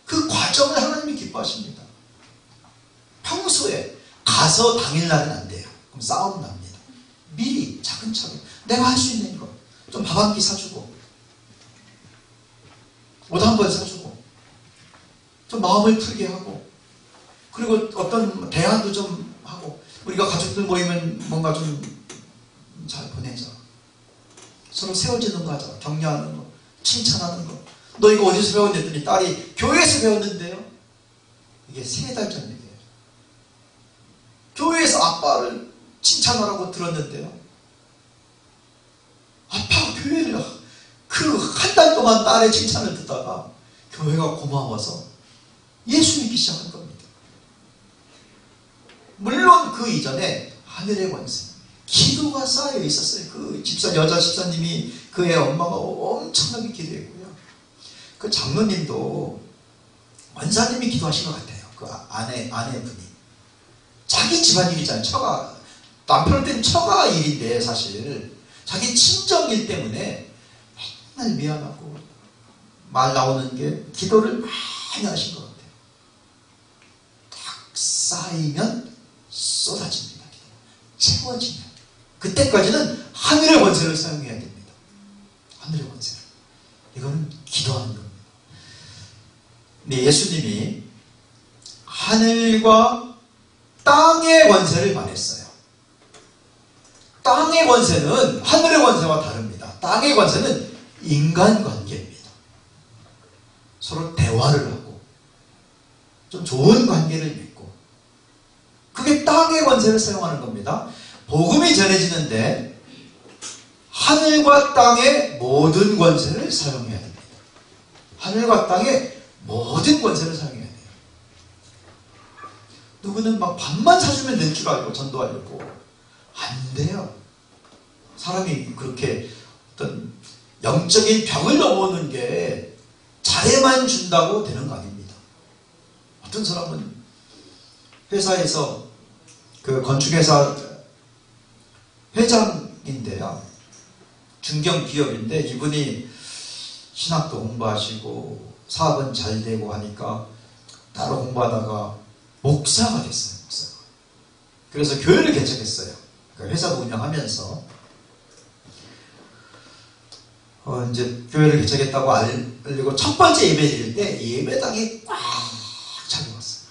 그 과정을 하나님이 기뻐하십니다. 평소에 가서 당일날은 안 돼요. 그럼 싸움 납니다. 미리 차근차근 내가 할 수 있는 거 좀 밥 한 끼 사주고 옷 한 번 사주고 좀 마음을 풀게 하고 그리고 어떤 대화도 좀 하고 우리가 가족들 모이면 뭔가 좀 잘 보내자. 서로 세워지는 거 하자. 격려하는 거 칭찬하는 거. 너 이거 어디서 배웠니? 했더니 딸이 교회에서 배웠는데요. 이게 3달 전 일이에요. 교회에서 아빠를 칭찬하라고 들었는데요. 아빠가 교회를 그 한 달 동안 딸의 칭찬을 듣다가 교회가 고마워서 예수 믿기 시작한 겁니다. 물론 그 이전에 하늘의 권세, 기도가 쌓여 있었어요. 그 여자 집사님이 그의 엄마가 엄청나게 기도했고요. 그 장로님도 원사님이 기도하신 것 같아요. 그 아내분이. 자기 집안일이잖아요. 남편한테는 처가 일인데 사실 자기 친정일 때문에 맨날 미안하고 말 나오는 게 기도를 많이 하신 것 같아요. 딱 쌓이면 쏟아집니다. 채워지면 그때까지는 하늘의 권세를 사용해야 됩니다. 하늘의 권세를. 이거는 기도하는 겁니다. 근데 예수님이 하늘과 땅의 권세를 말했어요. 땅의 권세는 하늘의 권세와 다릅니다. 땅의 권세는 인간관계입니다. 서로 대화를 하고 좀 좋은 관계를 맺고 그게 땅의 권세를 사용하는 겁니다. 복음이 전해지는데 하늘과 땅의 모든 권세를 사용해야 됩니다. 하늘과 땅의 모든 권세를 사용해야 돼요. 누구는 막 밥만 사주면 될 줄 알고 전도하려고 안 돼요. 사람이 그렇게 어떤 영적인 벽을 넘어오는 게 잘해만 준다고 되는 거 아닙니다. 어떤 사람은 회사에서 그 건축회사 회장인데요. 중견 기업인데 이분이 신학도 공부하시고 사업은 잘 되고 하니까 따로 공부하다가 목사가 됐어요. 목사가. 그래서 교회를 개척했어요. 그러니까 회사도 운영하면서 이제 교회를 개척했다고 알리고 첫 번째 예배 드릴 때 예배당이 꽉 차려왔어요.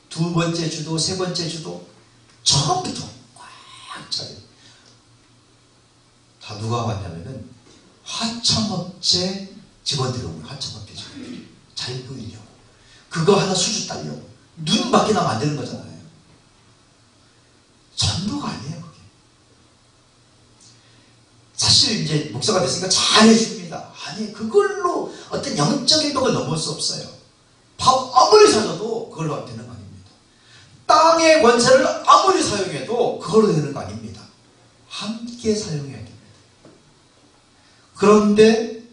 두 번째 주도, 세 번째 주도 처음부터 꽉 차려. 다 누가 왔냐면은 하청업체 직원들이 온 거예요. 하청업체 직원들이. 잘 보이려고. 그거 하나 수주 따려고. 눈 밖에 나면 안 되는 거잖아요. 전도가 아니에요, 그게. 사실 이제 목사가 됐으니까 잘 해줍니다. 아니, 그걸로 어떤 영적인 벽을 넘을 수 없어요. 밥 아무리 사줘도 그걸로 되는 거 아닙니다. 땅의 권세를 아무리 사용해도 그걸로 되는 거 아닙니다. 함께 사용해야 됩니다. 그런데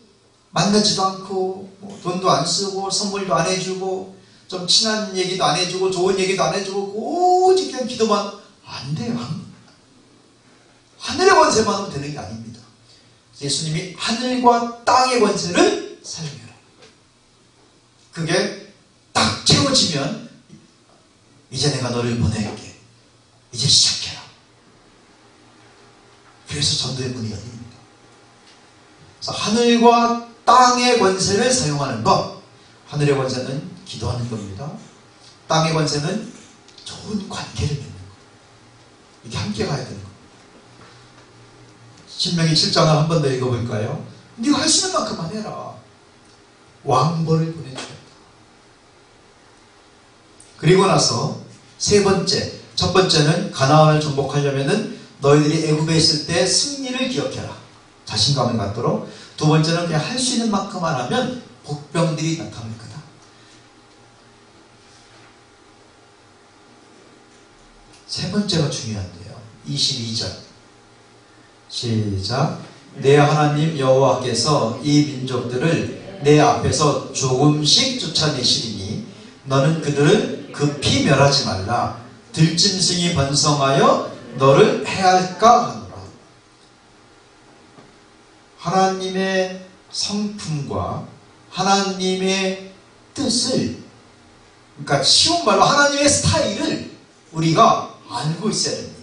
만나지도 않고 돈도 안 쓰고 선물도 안 해주고 좀 친한 얘기도 안 해주고 좋은 얘기도 안 해주고 오직 그냥 기도만 안 돼요. 하늘의 권세만 하면 되는 게 아닙니다. 예수님이 하늘과 땅의 권세를 사용해라. 그게 딱 채워지면 이제 내가 너를 보낼게. 이제 시작해라. 그래서 전도의 문이 열립니다. 그래서 하늘과 땅의 권세를 사용하는 것. 하늘의 권세는 기도하는 겁니다. 땅의 권세는 좋은 관계를 맺는 거예요. 이게 함께 가야 되는 거예요. 신명기 7장을 한 번 더 읽어볼까요? 네가 할 수 있는 만큼만 해라. 왕벌을 보내주겠다. 그리고 나서 세 번째, 첫 번째는 가나안을 정복하려면은 너희들이 애굽에 있을 때 승리를 기억해라. 자신감을 갖도록. 두 번째는 그냥 할 수 있는 만큼만 하면 복병들이 나타날 거다. 세 번째가 중요한데요. 22절 시작. 내 하나님 여호와께서 이 민족들을 내 앞에서 조금씩 쫓아내시리니 너는 그들을 급히 멸하지 말라. 들짐승이 번성하여 너를 해할까 하노라. 하나님의 성품과 하나님의 뜻을, 그러니까 쉬운 말로 하나님의 스타일을 우리가 알고 있어야 됩니다.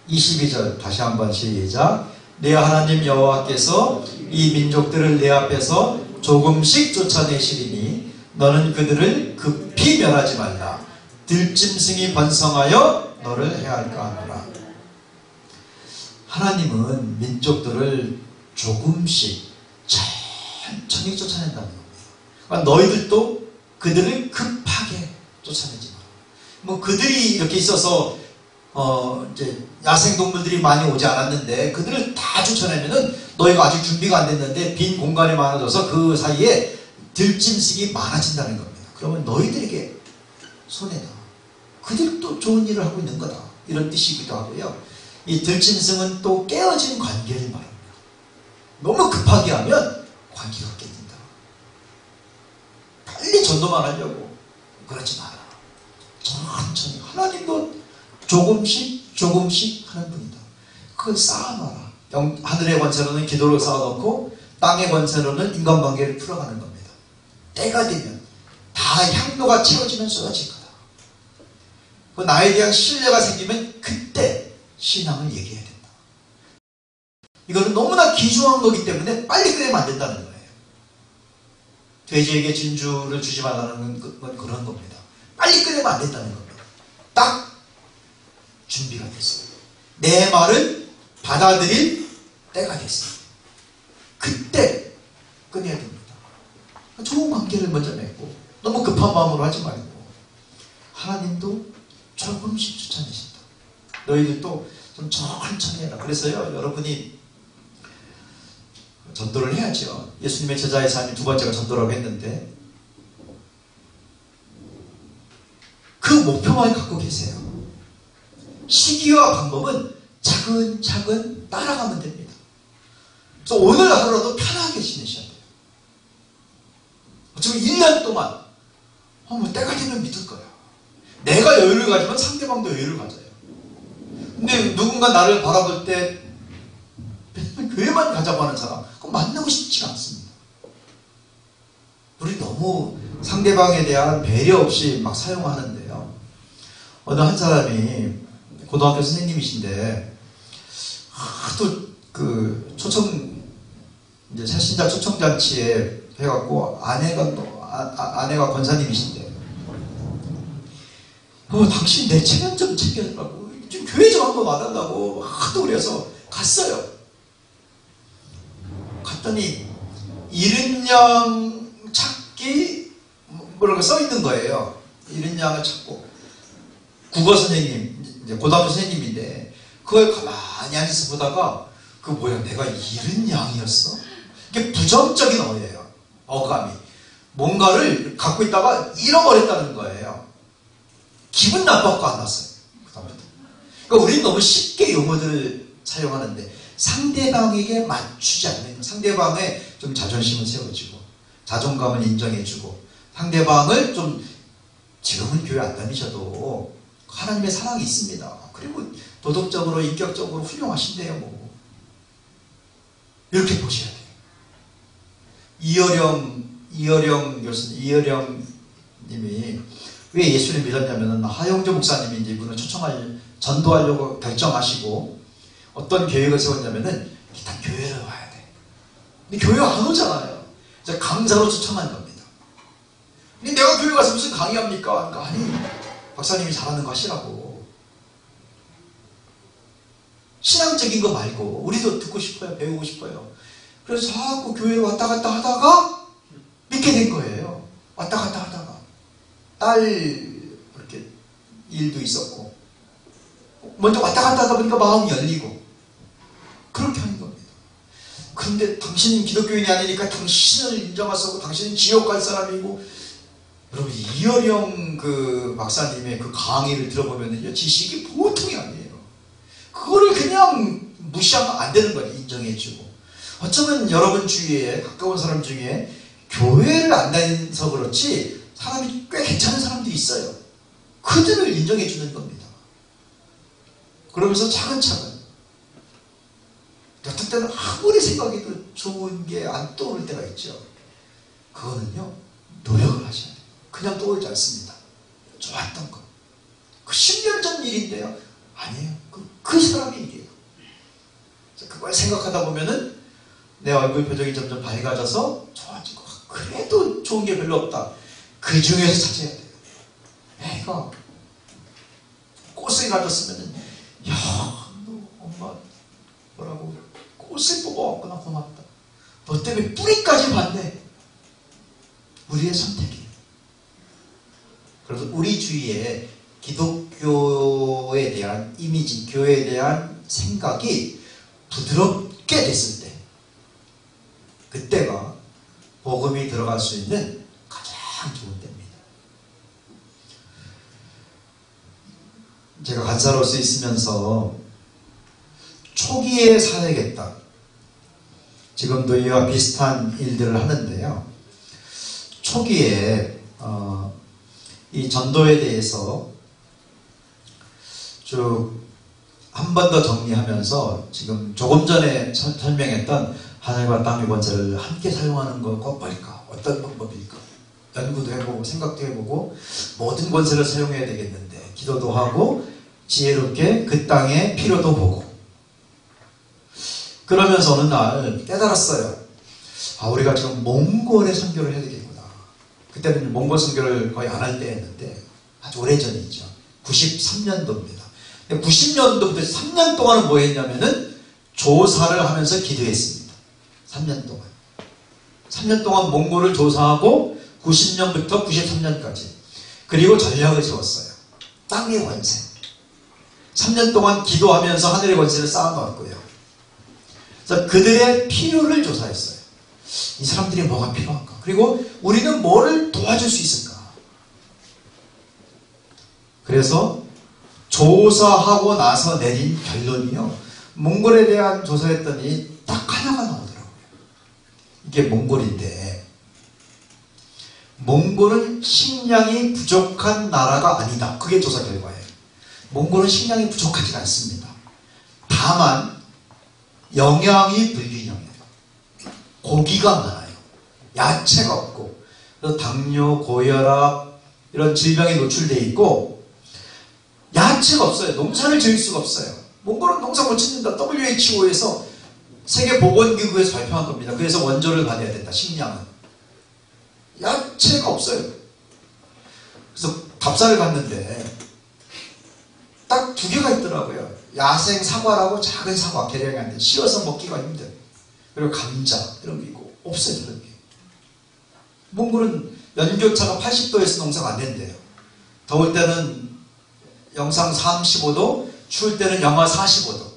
22절 다시 한번 시작. 내 하나님 여호와께서 이 민족들을 내 앞에서 조금씩 쫓아내시리니 너는 그들을 급히 멸하지 말라. 들짐승이 번성하여 너를 해할까 하노라. 하나님은 민족들을 조금씩 천천히 쫓아낸다는 겁니다. 그러니까 너희들도 그들을 급하게 쫓아내지 마라. 뭐 그들이 이렇게 있어서 이제 야생동물들이 많이 오지 않았는데 그들을 다 쫓아내면은 너희가 아직 준비가 안 됐는데 빈 공간이 많아져서 그 사이에 들짐승이 많아진다는 겁니다. 그러면 너희들에게 손해다. 그들도 좋은 일을 하고 있는 거다. 이런 뜻이기도 하고요. 이 들짐승은 또 깨어진 관계를 말합니다. 너무 급하게 하면 관계가 깨진다. 빨리 전도만 하려고 그러지 마라. 천천히. 하나님도 조금씩 하는 분이다. 그걸 쌓아놔라. 하늘의 권세로는 기도를 쌓아놓고 땅의 권세로는 인간관계를 풀어가는 겁니다. 때가 되면 다 향로가 채워지면 쏟아질 거다. 그 나에 대한 신뢰가 생기면 그때 신앙을 얘기해야 된다. 이거는 너무나 귀중한 거기 때문에 빨리 끄내면 안 된다는 거예요. 돼지에게 진주를 주지 말라는 건 그런 겁니다. 빨리 끄내면 안 된다는 겁니다. 딱 준비가 됐어요. 내 말을 받아들일 때가 됐어요. 그때 끊어야 됩니다. 좋은 관계를 먼저 맺고 너무 급한 마음으로 하지 말고 하나님도 조금씩 쫓아내신다. 너희들도 좀 천천히 해라. 그래서요, 여러분이 전도를 해야죠. 예수님의 제자의 삶이 두 번째가 전도라고 했는데 그 목표만 갖고 계세요. 시기와 방법은 차근차근 따라가면 됩니다. 그래서 오늘 하루라도 편하게 지내셔야 돼요. 지금 1년 동안 뭐 때가 되면 믿을 거야. 내가 여유를 가지면 상대방도 여유를 가져요. 근데 누군가 나를 바라볼 때 교회만 가자고 하는 사람, 그건 만나고 싶지가 않습니다. 우리 너무 상대방에 대한 배려 없이 막 사용하는데요. 어느 한 사람이 고등학교 선생님이신데 하도 그 이제 새신자 초청잔치에 해갖고 아내가 권사님이신데 당신 내 체면 좀 챙겨주라고 좀 교회 좀 한번 와달라고 하도 그래서 갔어요. 갔더니 잃은 양 찾기 뭐라고 써있는 거예요. 잃은 양을 찾고 국어 선생님, 이제 고등학교 선생님인데 그걸 가만히 앉아서 보다가 그 뭐야, 내가 잃은 양이었어? 이게 부정적인 어예요. 어감이 뭔가를 갖고 있다가 잃어버렸다는 거예요. 기분 나빠서 안 왔어요. 그러니까 우리는 너무 쉽게 용어들을 사용하는데 상대방에게 맞추지 않는, 상대방의 좀 자존심을 세워주고 자존감을 인정해주고 상대방을 좀, 지금은 교회 안 다니셔도 하나님의 사랑이 있습니다. 그리고 도덕적으로 인격적으로 훌륭하신데요. 뭐 이렇게 보셔야 돼요. 이어령 교수님, 이어령 님이 왜 예수를 믿었냐면은 하영조 목사님이 이제 이분을 전도하려고 결정하시고 어떤 계획을 세웠냐면은 일단 교회를 와야 돼. 근데 교회 안 오잖아요. 이제 강사로 초청한 겁니다. 근데 내가 교회 가서 무슨 강의합니까? 그러니까 아니, 박사님이 잘하는 거 하시라고. 신앙적인 거 말고 우리도 듣고 싶어요. 배우고 싶어요. 그래서 자꾸 교회를 왔다 갔다 하다가 믿게 된 거예요. 왔다 갔다 하다가 딸 이렇게 일도 있었고 먼저 왔다 갔다 하다 보니까 마음이 열리고 그렇게 하는 겁니다. 그런데 당신은 기독교인이 아니니까 당신을 인정하고 당신은 지옥 갈 사람이고. 여러분 이어령 그 박사님의 그 강의를 들어보면요 지식이 보통이 아니에요. 그거를 그냥 무시하면 안 되는 거예요. 인정해주고. 어쩌면 여러분 주위에 가까운 사람 중에 교회를 안 다녀서 그렇지 사람이 꽤 괜찮은 사람들이 있어요. 그들을 인정해주는 겁니다. 그러면서 차근차근 어떤 때는 아무리 생각해도 좋은 게 안 떠오를 때가 있죠. 그거는요 노력을 하셔야 돼요. 그냥 떠오르지 않습니다. 좋았던 거. 그 10년 전 일인데요. 아니에요. 그 사람이 일이에요. 그걸 생각하다 보면은 내 얼굴 표정이 점점 밝아져서 좋아지고 그래도 좋은 게 별로 없다. 그 중에서 찾아야 돼요. 애가 꽃을 가졌으면은 야, 너 엄마 뭐라고 꽃을 뽑아왔구나 고맙다. 너 때문에 뿌리까지 봤네. 우리의 선택이에요. 그래서 우리 주위에 기독교에 대한 이미지, 교회에 대한 생각이 부드럽게 됐을 때 그때가 복음이 들어갈 수 있는 가장 좋은 때입니다. 제가 간사로서 있으면서 초기에 살아야겠다. 지금도 이와 비슷한 일들을 하는데요. 초기에 이 전도에 대해서 쭉 한 번 더 정리하면서 지금 조금 전에 설명했던 하늘과 땅의 권세를 함께 사용하는 것과 뭘까? 어떤 방법일까? 연구도 해보고 생각도 해보고 모든 권세를 사용해야 되겠는데 기도도 하고 지혜롭게 그 땅의 필요도 보고 그러면서 어느 날 깨달았어요. 아, 우리가 지금 몽골에 선교를 해야 되겠구나. 그때는 몽골 선교를 거의 안 할 때였는데 아주 오래전이죠. 93년도입니다. 90년도부터 3년 동안은 뭐 했냐면은 조사를 하면서 기도했습니다. 3년 동안. 3년 동안 몽골을 조사하고 90년부터 93년까지. 그리고 전략을 세웠어요. 땅의 권세. 3년 동안 기도하면서 하늘의 권세를 쌓아놓았고요. 그래서 그들의 필요를 조사했어요. 이 사람들이 뭐가 필요한가? 그리고 우리는 뭐를 도와줄 수 있을까? 그래서 조사하고 나서 내린 결론이요. 몽골에 대한 조사했더니 딱 하나가 나오더라고요. 이게 몽골인데 몽골은 식량이 부족한 나라가 아니다. 그게 조사 결과예요. 몽골은 식량이 부족하지 않습니다. 다만 영양이 불균형해요. 고기가 많아요. 야채가 없고 그래서 당뇨, 고혈압 이런 질병에 노출되어 있고 야채가 없어요. 농사를 지을 수가 없어요. 몽골은 농사 못 짓는다. WHO에서 세계보건기구에서 발표한 겁니다. 그래서 원조를 받아야 된다. 식량은. 야채가 없어요. 그래서 답사를 갔는데 딱 두 개가 있더라고요. 야생 사과라고 작은 사과 계량이 안 돼. 씌워서 먹기가 힘들어요. 그리고 감자 이런 게 있고 없어요. 그런 게. 몽골은 연교차가 80도에서 농사가 안 된대요. 더울 때는 영상 35도, 추울 때는 영하 45도.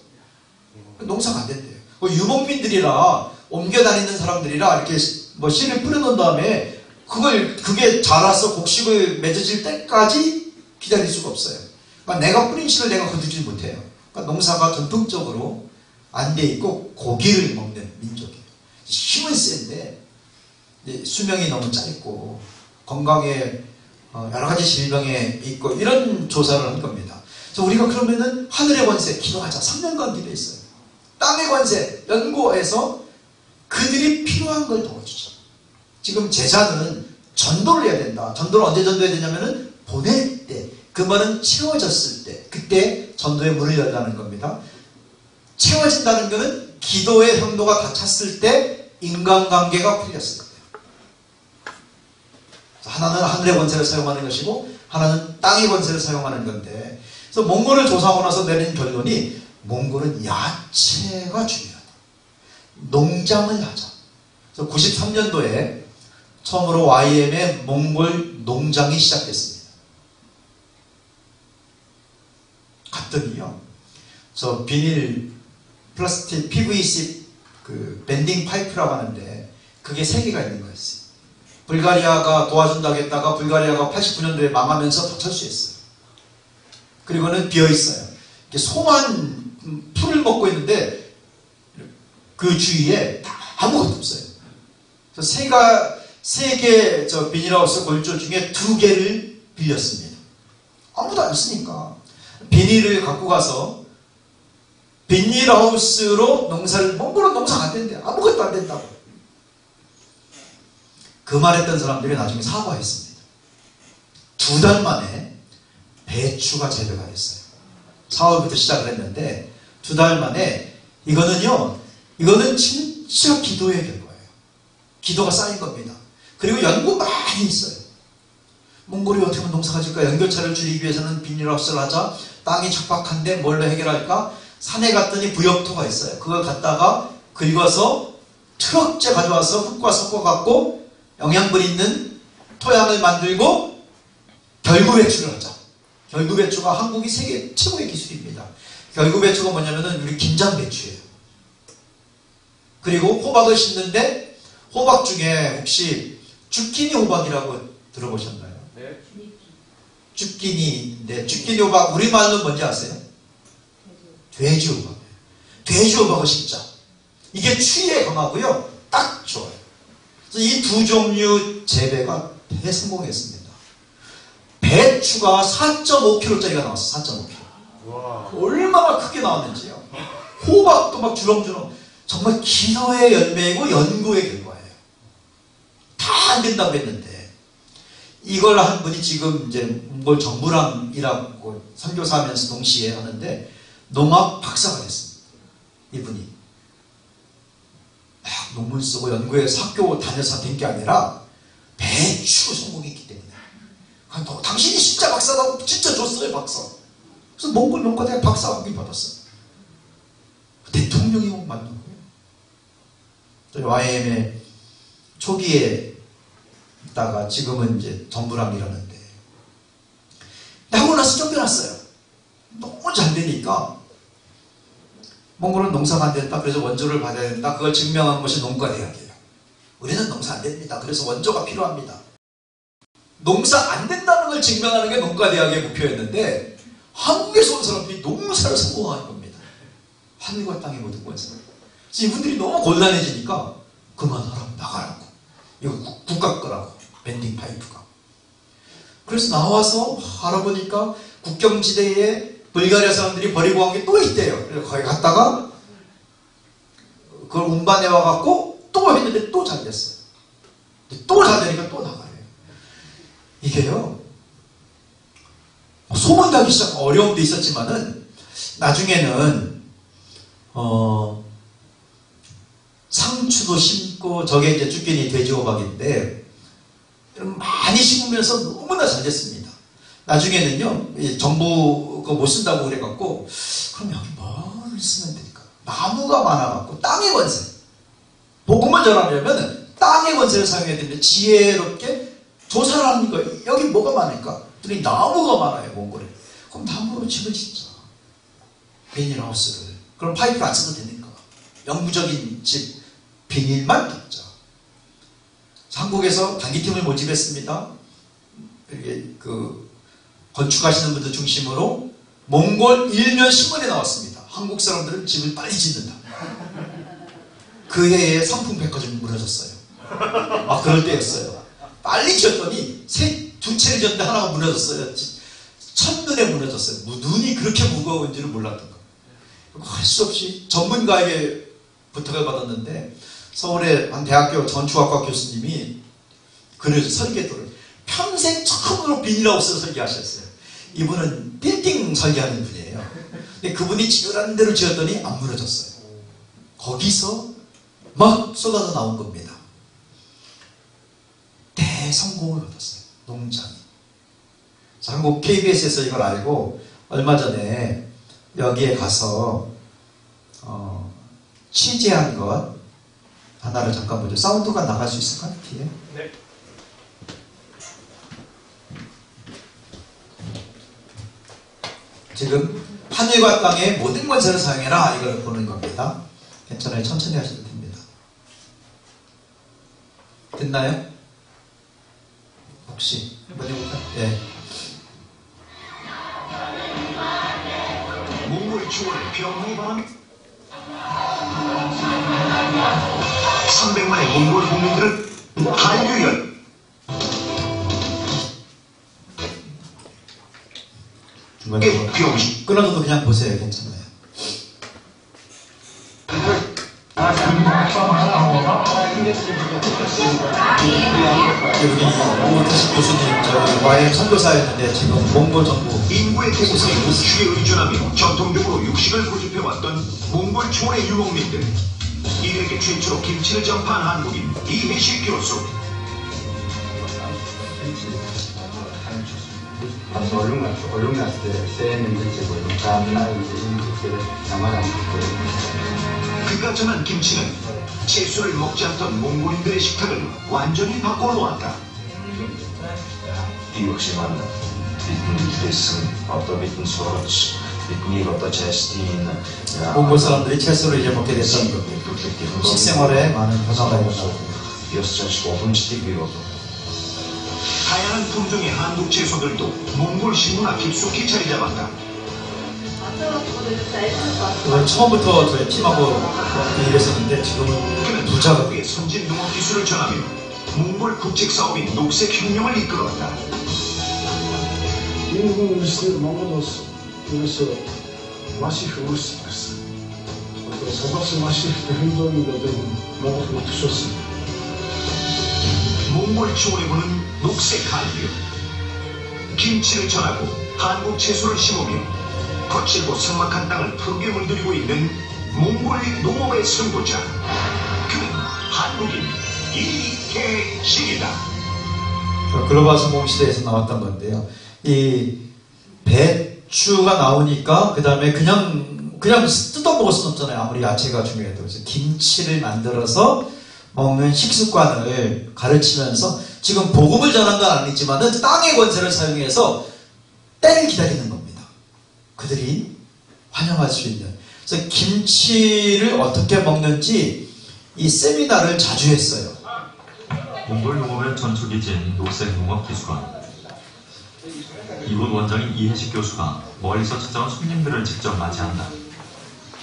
농사가 안 된대요. 유목민들이라 옮겨 다니는 사람들이라 이렇게 뭐 씨를 뿌려놓은 다음에 그게 자라서 곡식을 맺어질 때까지 기다릴 수가 없어요. 그러니까 내가 뿌린 씨를 내가 거두지 못해요. 그러니까 농사가 전통적으로 안 돼 있고 고기를 먹는 민족이에요. 힘은 센데 수명이 너무 짧고 건강에 여러 가지 질병에 있고 이런 조사를 한 겁니다. 그래서 우리가 그러면은 하늘의 권세 기도하자. 3년간 기도했어요. 땅의 권세 연구해서 그들이 필요한 걸 도와주죠. 지금 제자는 전도를 해야 된다. 전도를 언제 전도해야 되냐면은 보낼 때, 그 말은 채워졌을 때, 그때 전도의 문을 열라는 겁니다. 채워진다는 것은 기도의 형도가 다 찼을 때 인간관계가 풀렸을 때. 하나는 하늘의 권세를 사용하는 것이고 하나는 땅의 권세를 사용하는 건데, 그래서 몽골을 조사하고 나서 내린 결론이 몽골은 야채가 중요하다. 농장을 하자. 그래서 93년도에 처음으로 YM의 몽골 농장이 시작됐습니다. 갔더니요, 저 비닐, 플라스틱, PVC 그 밴딩 파이프라고 하는데 그게 3개가 있는 거였어요. 불가리아가 도와준다고 했다가 불가리아가 89년도에 망하면서 다 철수했어요. 그리고는 비어있어요. 소만 풀을 먹고 있는데 그 주위에 아무것도 없어요. 그래서 3개 저 비닐하우스 골조 중에 2개를 빌렸습니다. 아무도 안 쓰니까 비닐을 갖고 가서 비닐하우스로 농사를, 몽골은 농사가 안 된대. 아무것도 안 된다고. 그 말했던 사람들이 나중에 사과했습니다. 2달 만에 배추가 재배가 됐어요. 4월부터 시작을 했는데 2달 만에 이거는 진짜 기도의 결과예요. 기도가 쌓인 겁니다. 그리고 연구 많이 있어요. 몽골이 어떻게 하면 농사가 질까? 연교차를 줄이기 위해서는 비닐하우스를 하자. 땅이 척박한데 뭘로 해결할까? 산에 갔더니 부엽토가 있어요. 그걸 갖다가 긁어서 트럭째 가져와서 흙과 섞어갖고 영양분 있는 토양을 만들고 결구배추를 하자. 결구배추가 한국이 세계 최고의 기술입니다. 결구배추가 뭐냐면은 우리 김장배추예요. 그리고 호박을 심는데 호박 중에 혹시 주끼니 호박이라고 들어보셨나요? 네. 주끼니인데 주끼니 호박 우리말로 뭔지 아세요? 돼지 호박. 돼지 호박을 심자. 이게 추위에 강하고요. 딱 좋아요. 그래서 이 2 종류 재배가 대성공했습니다. 배추가 4.5kg짜리가 나왔어요. 4.5kg. 와. 얼마나 크게 나왔는지요. 호박도 막 주렁주렁. 정말 기도의 열매이고 연구의 결과예요. 다 안 된다고 했는데 이걸 한 분이 지금 이제 몽골 정부랑이라고 선교사하면서 동시에 하는데 농학 박사가 됐습니다. 이분이 막 논문 쓰고 연구해서 학교 다녀서 된 게 아니라 배추 성공했기 때문에 당신이 진짜 박사다. 진짜 줬어요 박사. 그래서 몽골 농가대학 박사학위 받았어요. 대통령이 만든 거예요. YM의 초기에 있다가 지금은 이제 정부랑이라는데 하고 나서 쫓겨났어요. 너무 잘 되니까 몽골은 농사가 안 된다. 그래서 원조를 받아야 된다. 그걸 증명하는 것이 농가대학이에요. 우리는 농사 안 됩니다. 그래서 원조가 필요합니다. 농사 안 된다는 걸 증명하는 게 농가대학의 목표였는데 한국에서 온 사람들이 농사를 성공하는 겁니다. 하늘과 땅의 모든 권세. 그래서 이분들이 너무 곤란해지니까 그만하라고 나가라고. 이거 국가 거라고. 밴딩 파이프가. 그래서 나와서 알아보니까 국경지대에 불가리아 사람들이 버리고 간 게 또 있대요. 그래서 거기 갔다가 그걸 운반해 와갖고 또 했는데 또 잘 됐어요. 또 잘 되니까 또 나가요. 이게요. 소문나기 시작 어려움도 있었지만은 나중에는 상추도 심고 저게 이제 쭈끼니 돼지호박인데 많이 심으면서 너무나 잘 됐습니다. 나중에는요 정부 그거 못 쓴다고 그래갖고 그럼 여기 뭘 쓰면 될까? 나무가 많아갖고 땅의 권세. 복음을 전하려면 땅의 권세를 사용해야 되는데 지혜롭게 조사를 하는 거예요. 여기 뭐가 많을까? 그랬더니 나무가 많아요 몽골에. 그럼 나무로 집을 짓자. 비닐하우스를. 그럼 파이프를 안 써도 되니까. 영구적인 집 비닐만 덮자. 한국에서 단기팀을 모집했습니다. 그 건축하시는 분들 중심으로 몽골 일면 신문에 나왔습니다. 한국 사람들은 집을 빨리 짓는다. 그 해에 삼풍백화점이 무너졌어요. 아 그럴 때였어요. 빨리 지었더니 두 채를 지었는데 하나가 무너졌어요. 첫눈에 무너졌어요. 눈이 그렇게 무거운지를 몰랐던 거예요. 할 수 없이 전문가에게 부탁을 받았는데 서울의 한 대학교 건축학과 교수님이 그래서 설계도를 평생 처음으로 비닐하우스를 설계하셨어요. 이분은 빌딩 설계하는 분이에요. 근데 그분이 지으라는 대로 지었더니 안 무너졌어요. 거기서 막 쏟아져 나온 겁니다. 대성공을 거뒀어요. 농장이. 한국 KBS에서 이걸 알고 얼마 전에 여기에 가서 취재한 것 하나를 잠깐 보죠. 사운드가 나갈 수 있을까요? 뒤에? 네. 지금 하늘과 땅의 모든 권세를 사용해라 이걸 보는 겁니다. 괜찮아요. 천천히 하셔도 됩니다. 됐나요? 혹시 한번 해볼까요? 예. 몽골 중원의 병풍이 바람 300만의 몽골 국민들은 한류연 중간에 병신 끊어져도 그냥 보세요. 괜찮아요. 여기 오태식 교수님 저희 YM 선교사였는데 지금 몽골 정부 인구의 대부분이 육식에 의존하며 전통적으로 육식을 고집해왔던 몽골 초원의 유목민들 이들에게 최초로 김치를 전파한 한국인 이해식 교수 그가 전한 김치는 채소를 먹지 않던 몽골인들의 식탁을 완전히 바꿔놓았다. Dioksimanda, bittin besin, hatta bittin soruç, bittin hatta çeşitliğin. 몽골 사람들이 채소를 이제 먹게 됐던 겁니다. 식생활에 많은 변화가 일어나고 Yosçaş olumsuz bir oldu. 다양한 품종의 한국 채소들도 몽골 식문화 깊숙이 자리 잡았다. 처음부터 저희 팀하고 일했었는데 지금은 그는 부자가 한국의 선진 농업 기술을 전하며 몽골 국책 사업인 녹색 혁명을 이끌었다. 미국은 몽골로서 그래서 맛이 좋았습니다. 서버스 맛이 행동이 되면 먹어도 드셨습니다. 몽골 초원에 보는 녹색 한류 김치를 전하고 한국 채소를 심으며 거칠고 삭막한 땅을 푸르게 물들이고 있는 몽골 농업의 선구자 그는 한국인 이해식이다. 글로벌 성공 시대에서 나왔던 건데요. 이 배추가 나오니까 그 다음에 그냥 뜯어 먹을 수는 없잖아요. 아무리 야채가 중요해도. 그래서 김치를 만들어서 먹는 식습관을 가르치면서 지금 복음을 전한 건 아니지만은 땅의 권세를 사용해서 때를 기다리는 겁니다. 그들이 환영할 수 있는. 그래서 김치를 어떻게 먹는지 이 세미나를 자주 했어요. 몽골 농업의 전초기지인 녹색 농업기술원. 이곳 원장인 이해식 교수가 멀리서 찾아온 손님들을 직접 맞이한다.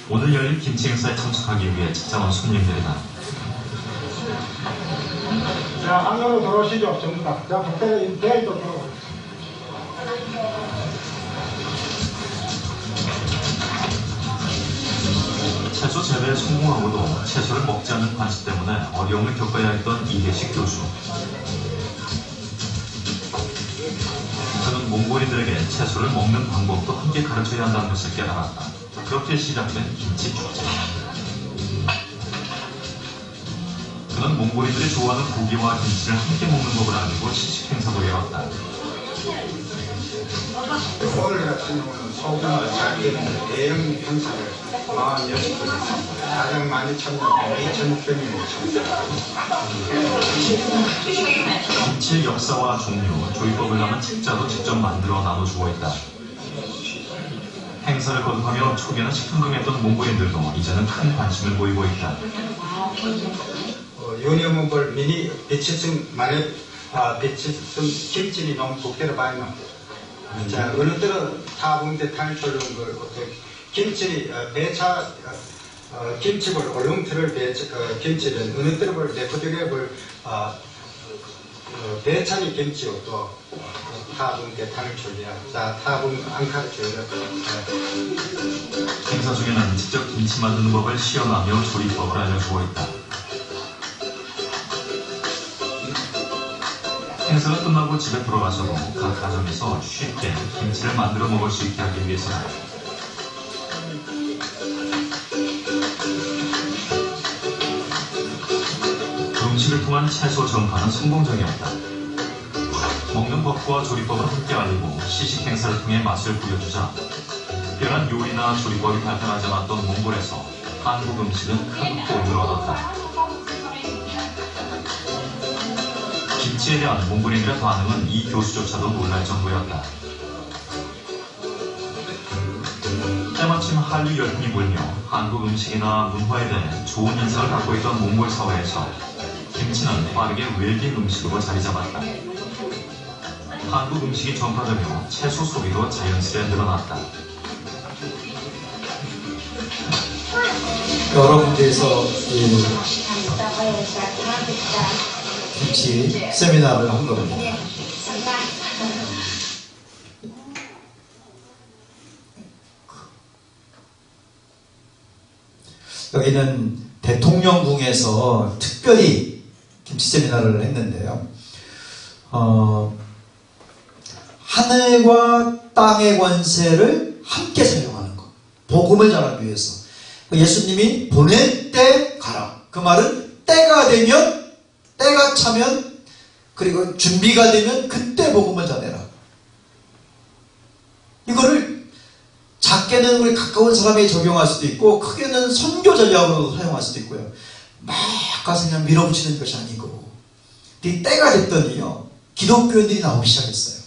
오늘 열린 김치 행사에 참석하기 위해 찾아온 손님들이다. 자, 안으로 들어오시죠. 전부 다. 자, 그때 대학도 들어오고. 채소 재배에 성공하고도 채소를 먹지 않는 관습 때문에 어려움을 겪어야 했던 이해식 교수. 그는 몽골인들에게 채소를 먹는 방법도 함께 가르쳐야 한다는 것을 깨달았다. 그렇게 시작된 김치 축제. 그는 몽골인들이 좋아하는 고기와 김치를 함께 먹는 법을 알고 시식 행사도 열었다. 오늘 같은 경우는 소규모 작은 대형 행사를 46곳에서 가장 많이 참여한 2,000명이 참여했습니다. 김치의 역사와 종류, 조리법을 담은 책자도 직접 만들어 나눠주고 있다. 행사를 거듭하며 초기에는 시큰둥했던 몽골인들도 이제는 큰 관심을 보이고 있다. 유니몬볼 미니 배치층 만에 배치층 김치니 너무 복대로 많이 자, 어느 때는 타봉대 탈출한 걸 어떻게 김치 배차 김치볼 얼렁틀을 김치는 어느 때는 볼 내포되게 볼 배차니 김치요 또 타봉대 탈출이야. 자, 타봉 안카르출이야. 행사 중에는 직접 김치 만드는 법을 시연하며 조리법을 알려주고 있다. 행사가 끝나고 집에 돌아가서도 각 가정에서 쉽게 김치를 만들어 먹을 수 있게 하기 위해서다. 음식을 통한 채소 전파는 성공적이었다. 문법과 조리법을 함께 알리고 시식 행사를 통해 맛을 보여주자 특별한 요리나 조리법이 발달하지 않았던 몽골에서 한국 음식은 큰 호응을 얻었다. 김치에 대한 몽골인들의 반응은 이 교수조차도 놀랄 정도였다. 때마침 한류 열풍이 불며 한국 음식이나 문화에 대해 좋은 인상을 갖고 있던 몽골 사회에서 김치는 빠르게 웰빙 음식으로 자리 잡았다. 한국 음식이 전파되며 채소 소비도 자연스레 늘어났다. 여러 군데에서 김치 세미나를 한 겁니다. 여기는 대통령궁에서 특별히 김치 세미나를 했는데요. 하늘과 땅의 권세를 함께 사용하는 것. 복음을 전하기 위해서. 예수님이 보낼 때 가라. 그 말은 때가 되면, 때가 차면, 그리고 준비가 되면 그때 복음을 전해라. 이거를 작게는 우리 가까운 사람에게 적용할 수도 있고 크게는 선교 전략으로 사용할 수도 있고요. 막 가서 그냥 밀어붙이는 것이 아니고 이 때가 됐더니요. 기독교인들이 나오기 시작했어요.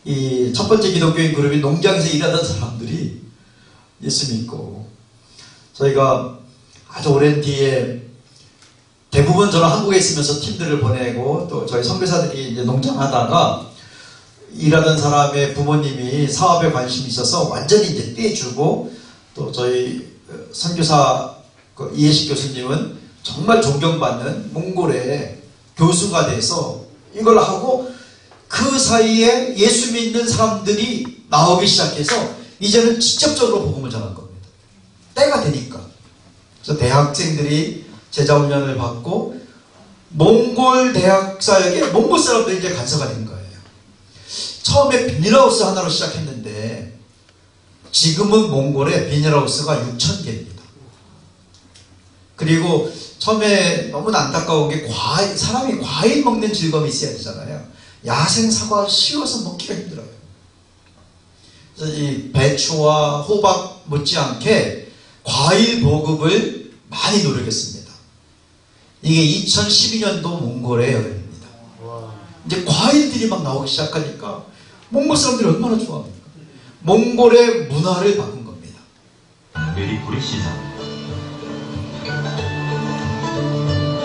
이 첫 번째 기독교인 그룹이 농장에서 일하던 사람들이 예수 믿고 저희가 아주 오랜 뒤에 대부분 저는 한국에 있으면서 팀들을 보내고 또 저희 선교사들이 이제 농장하다가 일하던 사람의 부모님이 사업에 관심이 있어서 완전히 이제 떼주고 또 저희 선교사 이해식 교수님은 정말 존경받는 몽골의 교수가 돼서 이걸 하고 그 사이에 예수 믿는 사람들이 나오기 시작해서 이제는 직접적으로 복음을 전한 겁니다. 때가 되니까. 그래서 대학생들이 제자훈련을 받고 몽골 대학사역에 몽골 사람들이 이제 간서가 된 거예요. 처음에 비닐하우스 하나로 시작했는데 지금은 몽골에 비닐하우스가 6,000개입니다. 그리고 처음에 너무나 안타까운 게 사람이 과일 먹는 즐거움이 있어야 되잖아요. 야생 사과 씌워서 먹기가 힘들어요. 그래서 이 배추와 호박 못지않게 과일 보급을 많이 노력했습니다. 이게 2012년도 몽골의 여름입니다. 이제 과일들이 막 나오기 시작하니까 몽골 사람들이 얼마나 좋아합니까? 몽골의 문화를 바꾼 겁니다. 메리푸리 시장.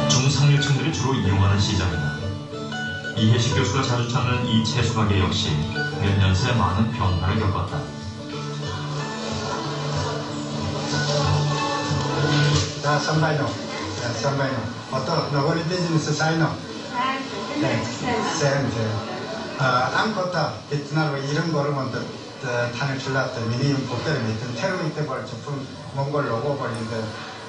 중상류층들이 주로 이용하는 시장이다. 이해식 교수가 자주 찾는 이 채소 가게 역시 몇 년 새 많은 변화를 겪었다. 자, 선바이노. 자, 선바이노. 어떤 너구리 비즈니스 사이노? 네. 쌤. 암코타 베트남으로 이런 거를 먼저 탄을 줄랐다. 미니움 복대를 밑은 테루 이때 벌 제품 몽골 로고 벌인데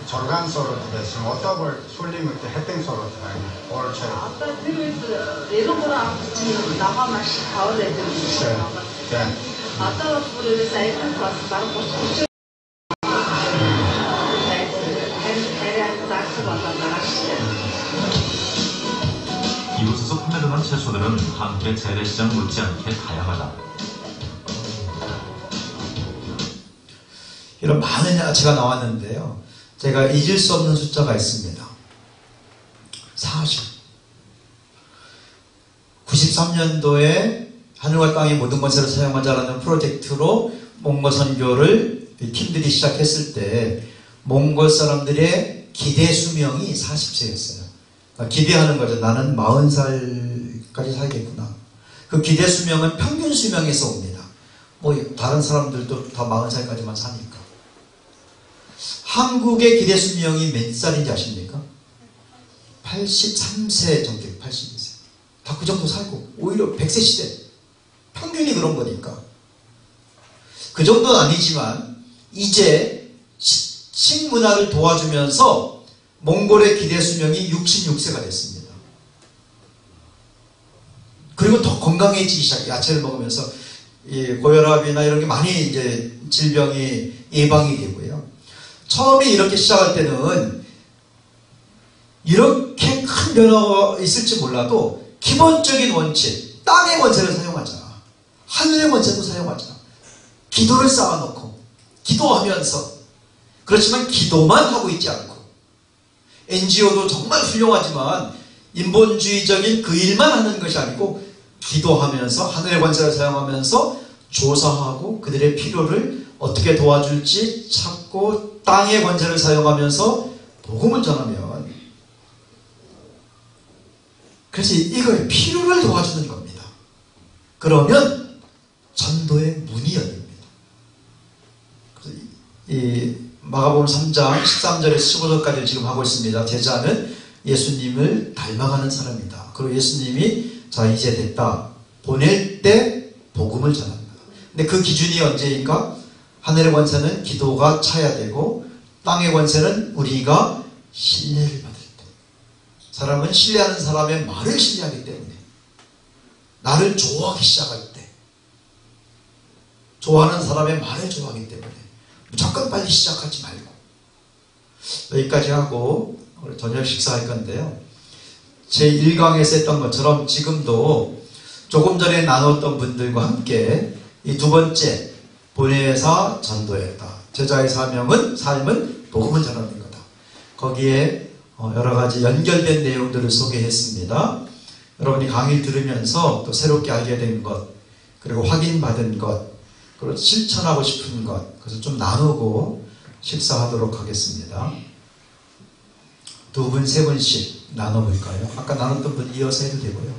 절간 소로 되겠으면 어떤 걸 솔리면 때 햇땡 소로 되나요? 올 쳐. 아까 들으면서 내려보라 지금 나가면 가을에 들으면서 네. 아까 부르는 사이트 가서 바로 보시죠. 이곳에서 판매되는 채소들은 한국의 재래시장 못지않게 다양하다. 이런 많은 야채가 나왔는데요. 제가 잊을 수 없는 숫자가 있습니다. 40. 93년도에 하늘과 땅의 모든 권세를 사용하자라는 프로젝트로 몽골 선교를 팀들이 시작했을 때 몽골 사람들의 기대 수명이 40세였어요. 그러니까 기대하는 거죠. 나는 40살까지 살겠구나. 그 기대 수명은 평균 수명에서 옵니다. 뭐 다른 사람들도 다 40살까지만 사니까. 한국의 기대 수명이 몇 살인지 아십니까? 83세 정도, 82세. 다 그 정도 살고, 오히려 100세 시대. 평균이 그런 거니까. 그 정도는 아니지만, 이제 식문화를 도와주면서 몽골의 기대 수명이 66세가 됐습니다. 그리고 더 건강해지기 시작, 야채를 먹으면서 이 고혈압이나 이런 게 많이 이제 질병이 예방이 되고요. 처음에 이렇게 시작할 때는 이렇게 큰 변화가 있을지 몰라도 기본적인 원칙, 땅의 권세를 사용하자. 하늘의 권세도 사용하자. 기도를 쌓아놓고 기도하면서, 그렇지만 기도만 하고 있지 않고, NGO도 정말 훌륭하지만 인본주의적인 그 일만 하는 것이 아니고 기도하면서 하늘의 권세를 사용하면서 조사하고 그들의 필요를 어떻게 도와줄지 찾고 땅의 권세를 사용하면서 복음을 전하면, 그래서 이걸 필요를 도와주는 겁니다. 그러면 전도의 문이 열립니다. 그래서 이 마가복음 3장 13절에서 15절까지 지금 하고 있습니다. 제자는 예수님을 닮아가는 사람이다. 그리고 예수님이 자 이제 됐다, 보낼 때 복음을 전한다. 근데 그 기준이 언제인가? 하늘의 권세는 기도가 차야 되고, 땅의 권세는 우리가 신뢰를 받을 때. 사람은 신뢰하는 사람의 말을 신뢰하기 때문에, 나를 좋아하기 시작할 때, 좋아하는 사람의 말을 좋아하기 때문에 무조건 빨리 시작하지 말고. 여기까지 하고 우리 저녁 식사할 건데요, 제 1강에서 했던 것처럼 지금도 조금 전에 나눴던 분들과 함께 이 두 번째, 보내사 전도했다. 제자의 삶은 복음을 전하는 거다. 거기에 여러 가지 연결된 내용들을 소개했습니다. 여러분이 강의를 들으면서 또 새롭게 알게 된 것, 그리고 확인받은 것, 그리고 실천하고 싶은 것, 그래서 좀 나누고 식사하도록 하겠습니다. 두 분, 세 분씩 나눠볼까요? 아까 나눴던 분 이어서 해도 되고요.